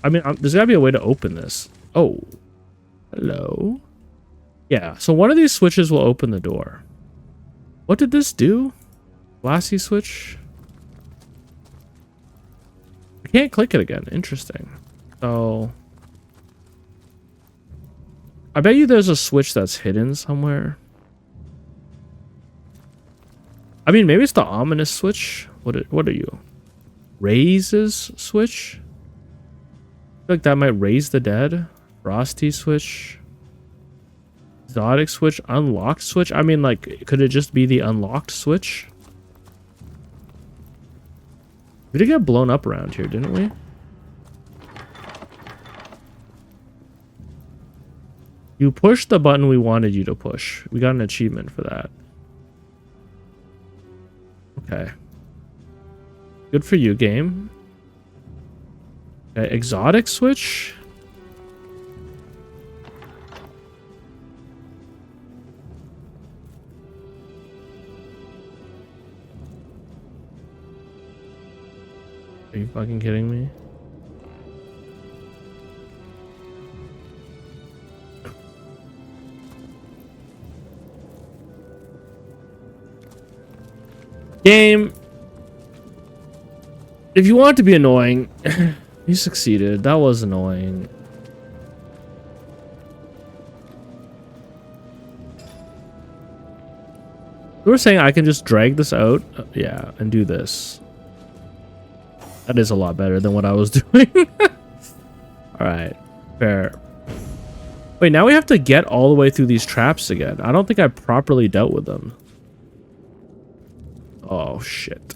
I mean, there's gotta be a way to open this. Oh. Hello? Yeah, so one of these switches will open the door. What did this do? Glassy switch? I can't click it again. Interesting. So... I bet you there's a switch that's hidden somewhere. I mean, maybe it's the ominous switch. What are you? Raises switch? I feel like that might raise the dead. Frosty switch. Exotic switch. Unlocked switch. I mean, like, could it just be the unlocked switch? We did get blown up around here, didn't we? You pushed the button we wanted you to push. We got an achievement for that. Okay. Good for you, game. Okay, exotic switch. Are you fucking kidding me? Game. If you want to be annoying, you succeeded. That was annoying. We were saying I can just drag this out, yeah, and do this. That is a lot better than what I was doing. All right, fair. Wait, now we have to get all the way through these traps again. I don't think I properly dealt with them. Oh, shit.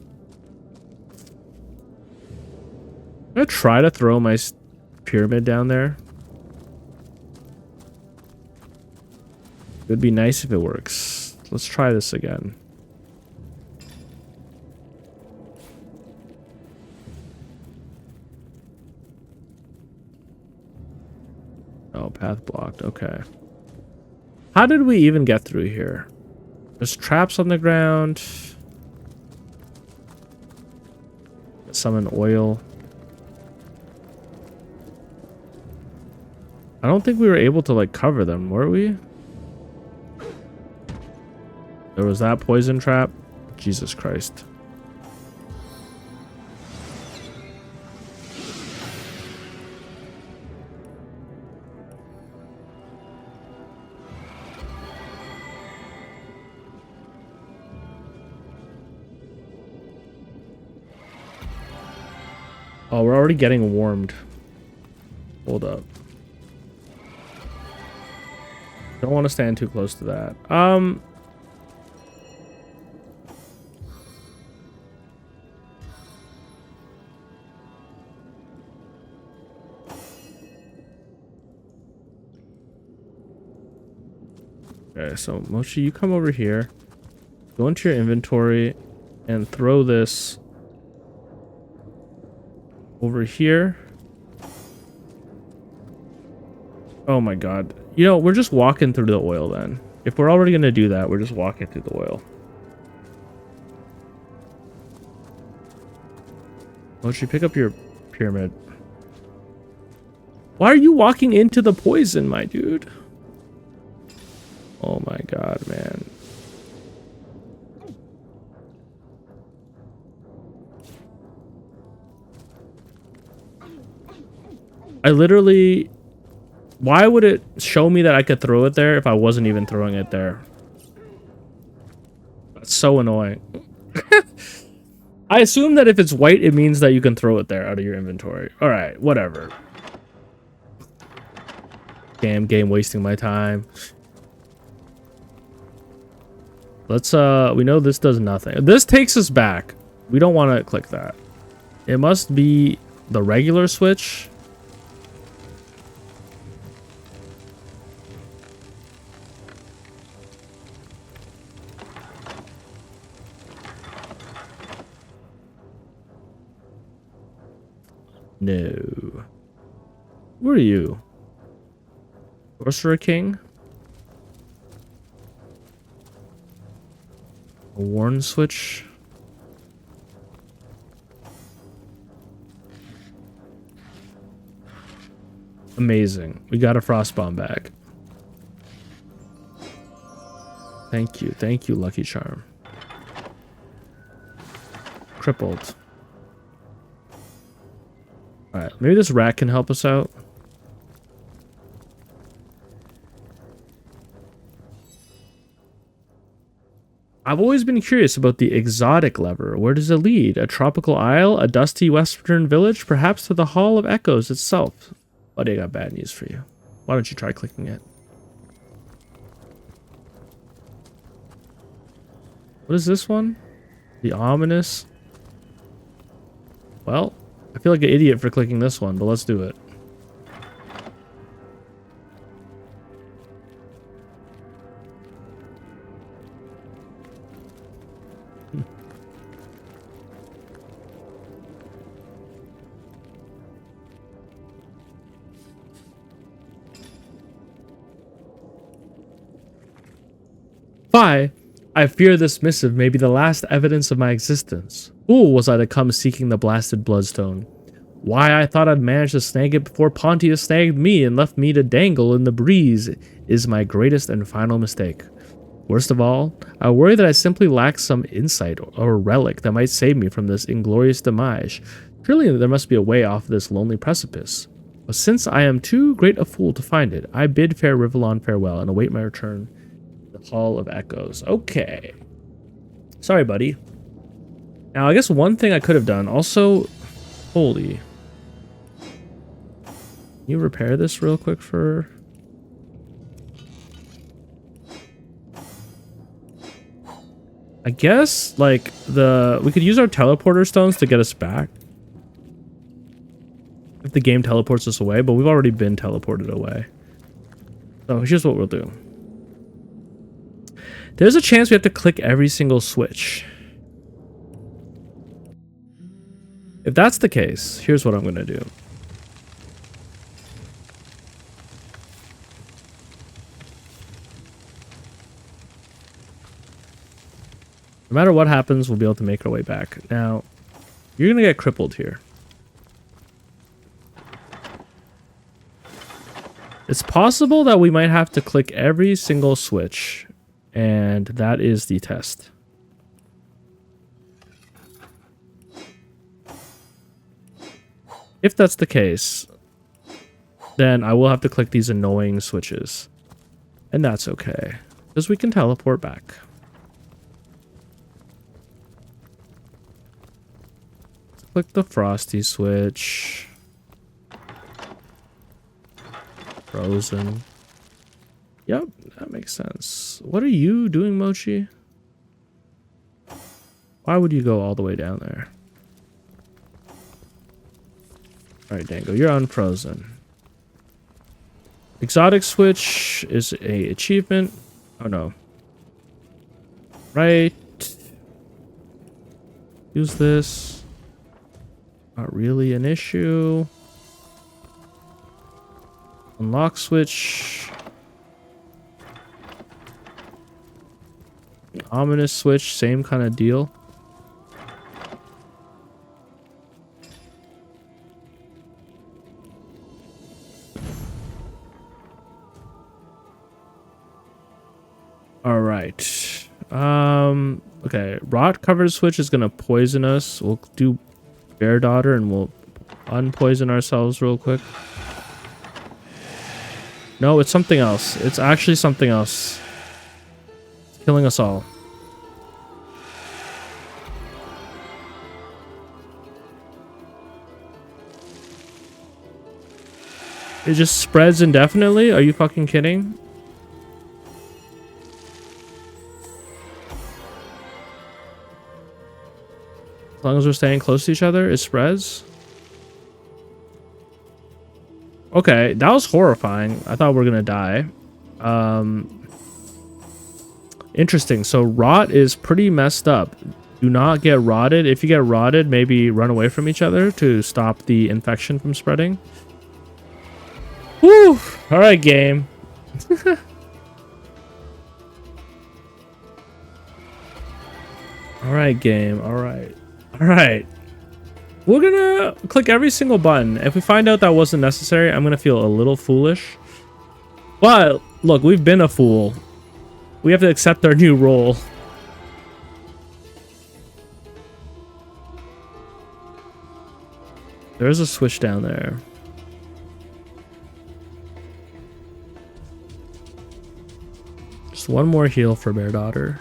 I'm gonna try to throw my pyramid down there. It would be nice if it works. Let's try this again. Oh, path blocked. Okay. How did we even get through here? There's traps on the ground. Summon oil. I don't think we were able to like cover them, were we? There was that poison trap. Jesus Christ. Oh, we're already getting warmed. Hold up. Don't want to stand too close to that. Okay, so Mochi, you come over here. Go into your inventory and throw this over here. Oh my god. You know, we're just walking through the oil then. If we're already going to do that, we're just walking through the oil. Mochi, pick up your pyramid. Why are you walking into the poison, my dude? Oh my god, man. I literally... Why would it show me that I could throw it there if I wasn't even throwing it there? That's so annoying. I assume that if it's white, it means that you can throw it there out of your inventory. Alright, whatever. Damn game wasting my time. Let's, we know this does nothing. This takes us back. We don't want to click that. It must be the regular switch. No. Who are you? Sorcerer King? A warn switch? Amazing. We got a frost bomb back. Thank you, Lucky Charm. Crippled. Alright, maybe this rat can help us out. I've always been curious about the exotic lever. Where does it lead? A tropical isle? A dusty western village? Perhaps to the Hall of Echoes itself? Buddy, I got bad news for you. Why don't you try clicking it? What is this one? The ominous... Well, I feel like an idiot for clicking this one, but let's do it. Fi, I fear this missive may be the last evidence of my existence. Fool was I to come seeking the blasted bloodstone. Why I thought I'd managed to snag it before Pontius snagged me and left me to dangle in the breeze is my greatest and final mistake. Worst of all, I worry that I simply lack some insight or relic that might save me from this inglorious demise. Surely there must be a way off this lonely precipice. But since I am too great a fool to find it, I bid fair Rivellon farewell and await my return to the Hall of Echoes. Okay. Sorry, buddy. Now, I guess one thing I could have done also... Holy. Can you repair this real quick for... I guess, like, we could use our teleporter stones to get us back. If the game teleports us away, but we've already been teleported away. So here's what we'll do. There's a chance we have to click every single switch. If that's the case, here's what I'm going to do. No matter what happens, we'll be able to make our way back. Now, you're going to get crippled here. It's possible that we might have to click every single switch, and that is the test. If that's the case, then I will have to click these annoying switches. And that's okay, because we can teleport back. Click the frosty switch. Frozen. Yep, that makes sense. What are you doing, Mochi? Why would you go all the way down there? Alright, Dango, you're unfrozen. Exotic switch is a achievement. Oh no. Right. Use this. Not really an issue. Unlock switch. Ominous switch, same kind of deal. All right. Okay. Rot covered switch is gonna poison us. We'll do Bear Daughter and we'll unpoison ourselves real quick. No, it's something else. It's actually something else. It's killing us all. It just spreads indefinitely? Are you fucking kidding? As long as we're staying close to each other, it spreads? Okay, that was horrifying. I thought we were gonna die. Interesting. So rot is pretty messed up. Do not get rotted. If you get rotted, maybe run away from each other to stop the infection from spreading. Whew! Alright, game. Alright, game. Alright. Alright. We're gonna click every single button. If we find out that wasn't necessary, I'm gonna feel a little foolish. But, look, we've been a fool. We have to accept our new role. There's a switch down there. Just one more heal for Bear Daughter.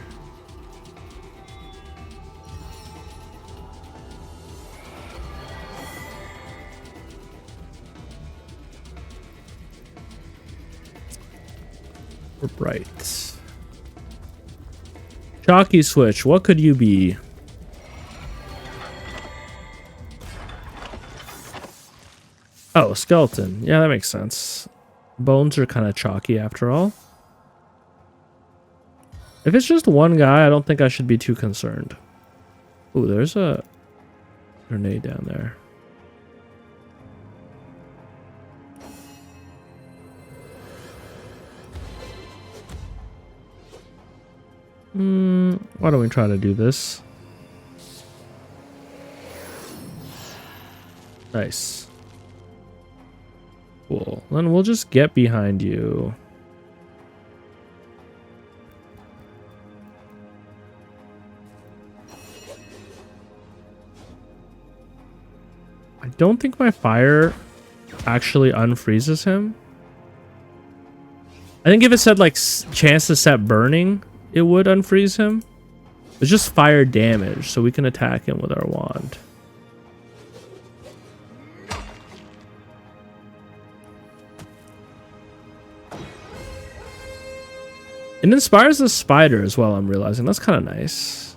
We're bright. Chalky switch, what could you be? Oh, skeleton. Yeah, that makes sense. Bones are kind of chalky after all. If it's just one guy, I don't think I should be too concerned. Ooh, there's a grenade down there. Why don't we try to do this? Nice. Cool. Then we'll just get behind you. I don't think my fire actually unfreezes him. I think if it said like chance to set burning, it would unfreeze him. It's just fire damage, so we can attack him with our wand. It inspires the spider as well, I'm realizing. That's kind of nice.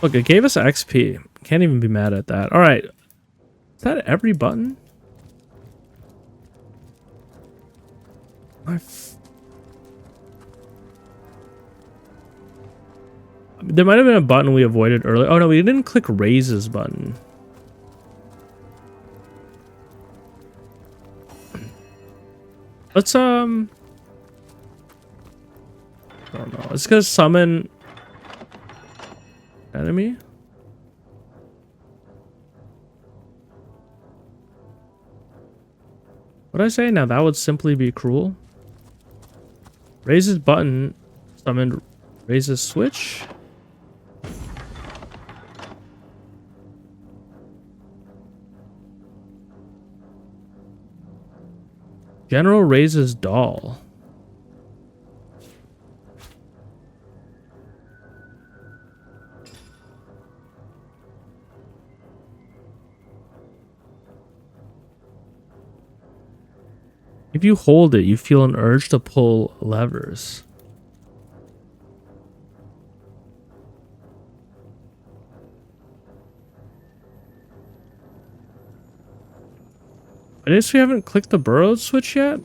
Look, it gave us XP. Can't even be mad at that. All right. Is that every button? There might have been a button we avoided earlier. Oh no, we didn't click Raise's button. Let's I don't know. Let's go summon enemy. What'd I say? Now that would simply be cruel. Raise's button summoned Raise's switch. General Raise's doll. If you hold it, you feel an urge to pull levers. I guess we haven't clicked the burrowed switch yet?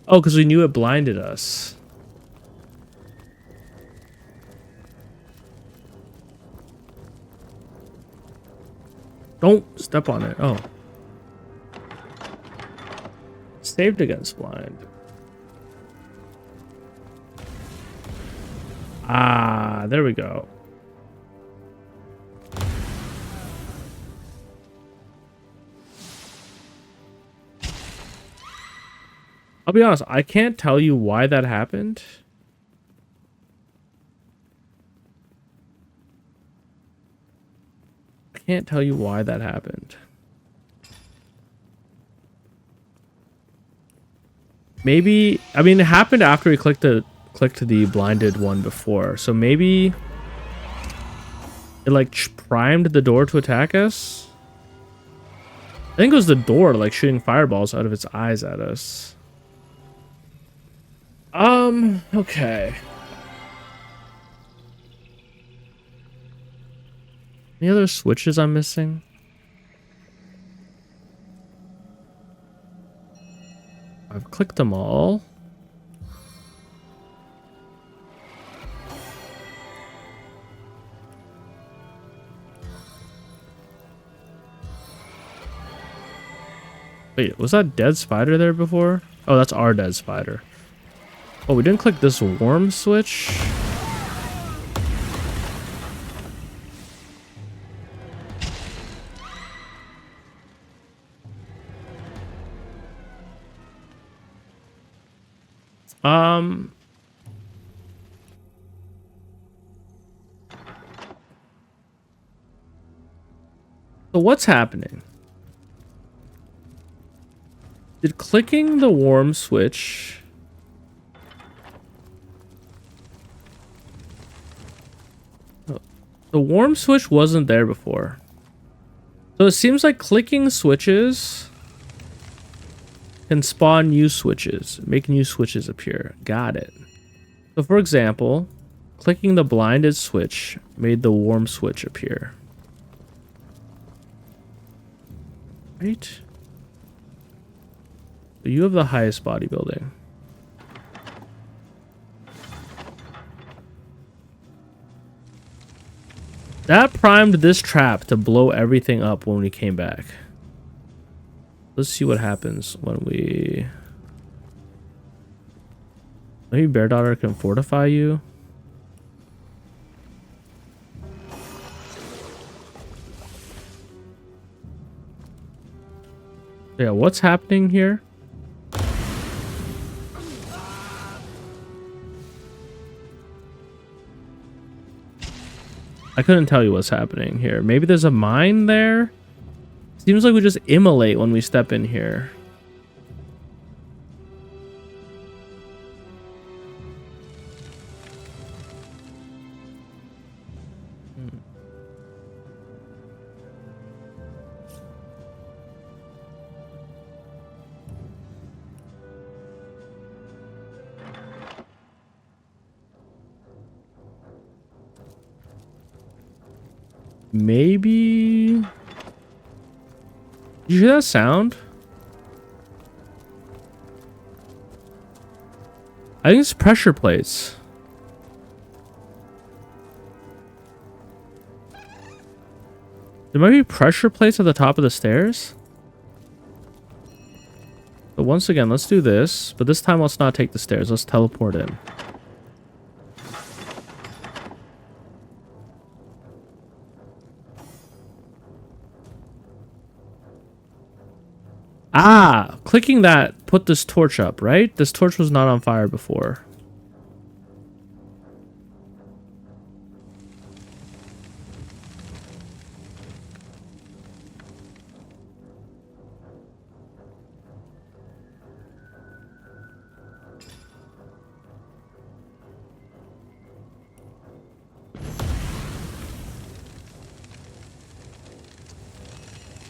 Oh, because we knew it blinded us. Don't step on it. Oh. Saved against blind. Ah, there we go. I'll be honest, I can't tell you why that happened. I can't tell you why that happened. Maybe, I mean, it happened after we clicked the blinded one before, so maybe it like primed the door to attack us. I think it was the door like shooting fireballs out of its eyes at us. Okay. Any other switches I'm missing? I've clicked them all. Wait, was that dead spider there before? Oh, that's our dead spider. Oh, we didn't click this worm switch. So what's happening? Did clicking the worm switch... The worm switch wasn't there before. So it seems like clicking switches can spawn new switches, make new switches appear. Got it. So for example, clicking the blinded switch made the worm switch appear. Right? So you have the highest bodybuilding. That primed this trap to blow everything up when we came back. Let's see what happens when we... Maybe Bear Daughter can fortify you. Yeah, what's happening here? I couldn't tell you what's happening here. Maybe there's a mine there? Seems like we just immolate when we step in here. Maybe... Did you hear that sound? I think it's pressure plates. There might be pressure plates at the top of the stairs. But once again, let's do this. But this time, let's not take the stairs. Let's teleport in. Ah, clicking that put this torch up, right? This torch was not on fire before.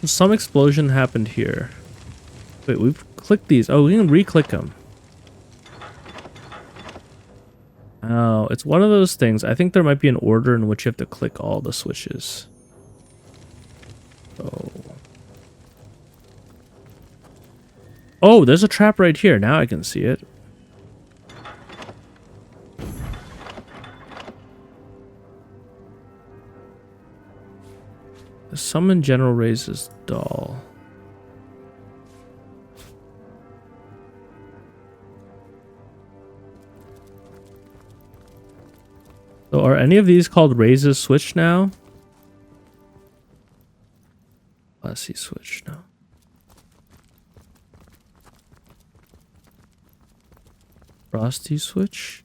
Some explosion happened here. Wait, we've clicked these. Oh, we can re-click them. Oh, it's one of those things. I think there might be an order in which you have to click all the switches. Oh. Oh, there's a trap right here. Now I can see it. Summon General Raises doll. So are any of these called Raises Switch now? Let's see, Switch now. Frosty Switch.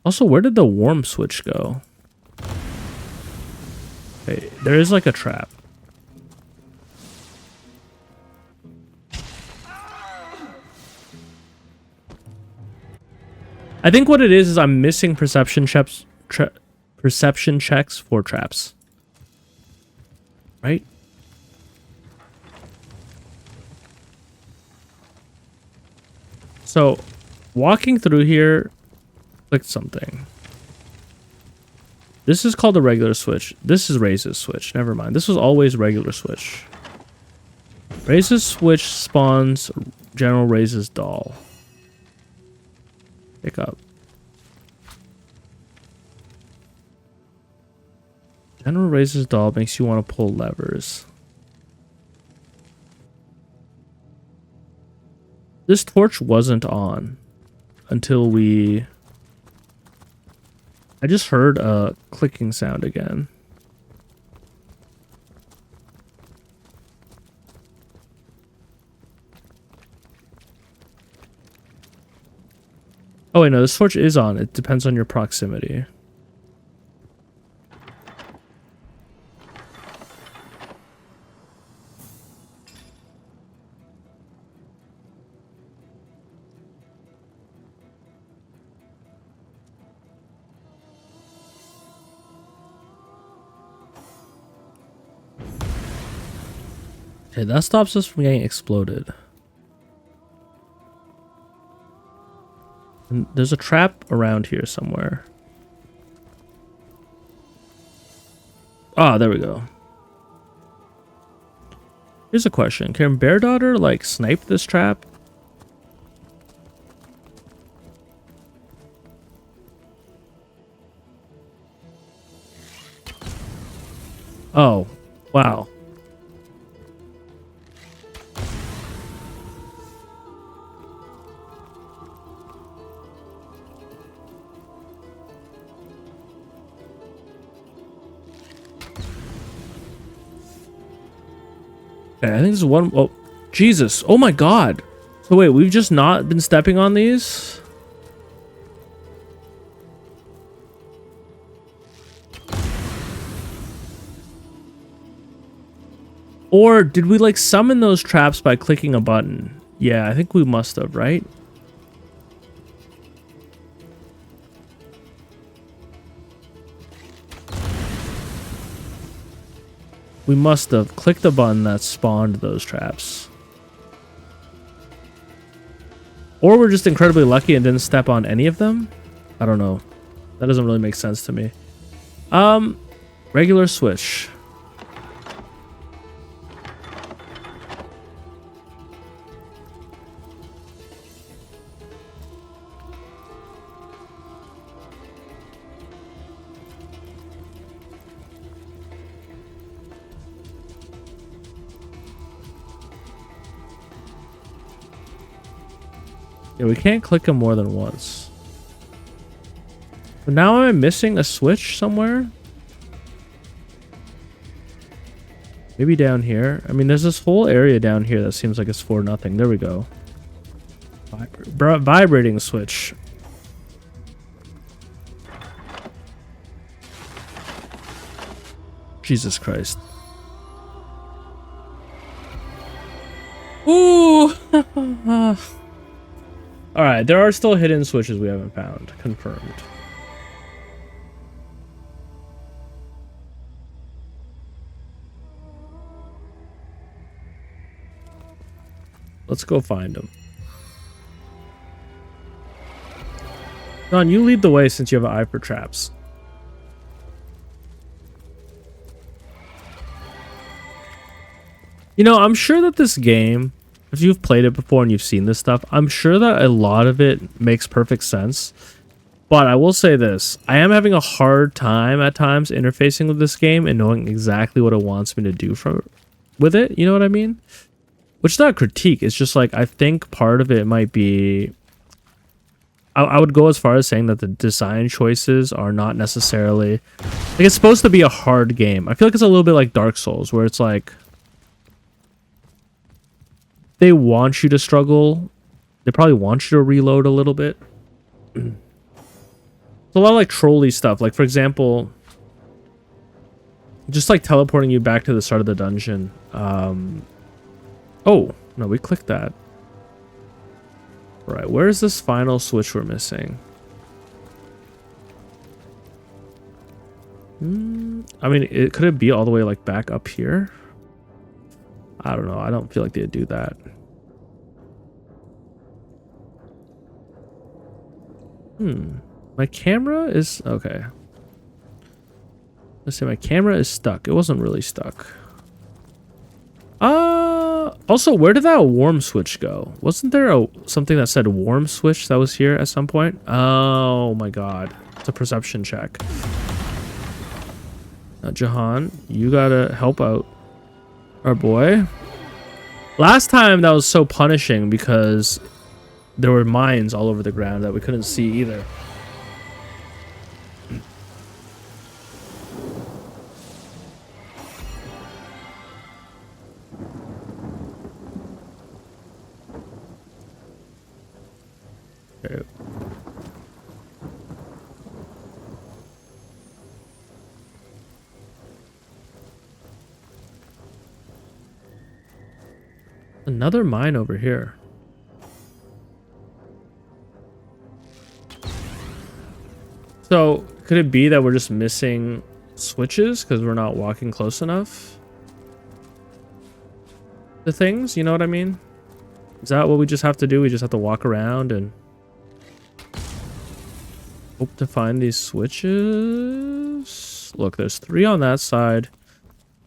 Also, where did the Warm Switch go? Okay, there is like a trap. I think what it is I'm missing perception checks for traps. Right? So, walking through here, clicked something. This is called a regular switch. This is Raises switch. Never mind. This was always regular switch. Raises switch spawns General Raises doll. Pick up. General Raises doll makes you want to pull levers. This torch wasn't on until we... I just heard a clicking sound again. Oh wait, no, this torch is on. It depends on your proximity. Okay, that stops us from getting exploded. And there's a trap around here somewhere. Ah, there we go. Here's a question. Can Bear Daughter, like, snipe this trap? Oh, wow. Okay, I think this is one. Oh, Jesus. Oh my God. So wait, we've just not been stepping on these? Or did we like summon those traps by clicking a button? Yeah, I think we must have, right? We must have clicked the button that spawned those traps. Or we're just incredibly lucky and didn't step on any of them? I don't know. That doesn't really make sense to me. Regular switch. Yeah, we can't click them more than once. But now am I missing a switch somewhere? Maybe down here. I mean, there's this whole area down here that seems like it's for nothing. There we go. Vibrating switch. Jesus Christ. Ooh! Alright, there are still hidden switches we haven't found. Confirmed. Let's go find them. John, you lead the way since you have an eye for traps. You know, I'm sure that this game, if you've played it before and you've seen this stuff, I'm sure that a lot of it makes perfect sense. But I will say this, I am having a hard time at times interfacing with this game and knowing exactly what it wants me to do with it, you know what I mean? Which is not a critique, it's just like, I think part of it might be... I would go as far as saying that the design choices are not necessarily... Like, it's supposed to be a hard game. I feel like it's a little bit like Dark Souls, where it's like... They want you to struggle. They probably want you to reload a little bit. It's a lot of like trolley stuff. Like, for example, just like teleporting you back to the start of the dungeon. Oh, no, we clicked that. Right, where's this final switch we're missing? I mean, could it be all the way like back up here? I don't know. I don't feel like they'd do that. My camera is... Okay. Let's see, my camera is stuck. It wasn't really stuck. Also, where did that warm switch go? Wasn't there something that said warm switch that was here at some point? Oh my god. It's a perception check. Now, Jahan, you gotta help out our boy. Last time that was so punishing because there were mines all over the ground that we couldn't see either. Okay. Another mine over here. So, could it be that we're just missing switches because we're not walking close enough to things? You know what I mean? Is that what we just have to do? We just have to walk around and hope to find these switches? Look, there's 3 on that side.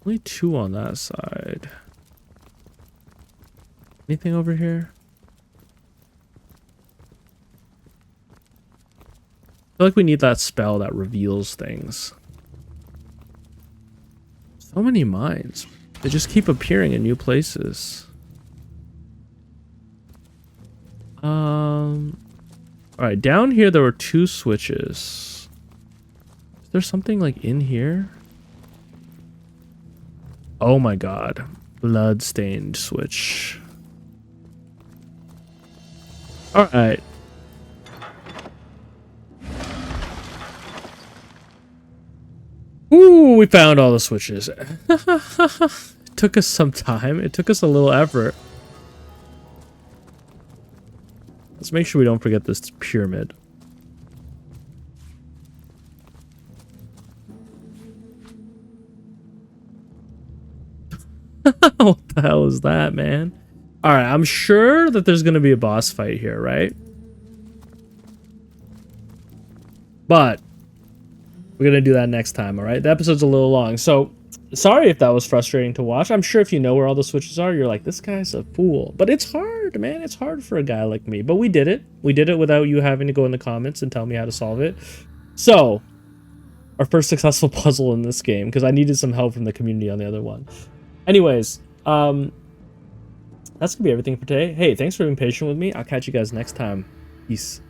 Only 2 on that side. Anything over here? I feel like we need that spell that reveals things. So many mines. They just keep appearing in new places. Alright, down here there were 2 switches. Is there something like in here? Oh my god. Blood-stained switch. Alright. Ooh, we found all the switches. took us some time. It took us a little effort. Let's make sure we don't forget this pyramid. What the hell is that, man? Alright, I'm sure that there's going to be a boss fight here, right? But we're going to do that next time, alright? The episode's a little long, so sorry if that was frustrating to watch. I'm sure if you know where all the switches are, you're like, this guy's a fool. But it's hard, man. It's hard for a guy like me. But we did it. We did it without you having to go in the comments and tell me how to solve it. So, our first successful puzzle in this game, because I needed some help from the community on the other one. Anyways, that's gonna be everything for today. Hey, thanks for being patient with me. I'll catch you guys next time. Peace.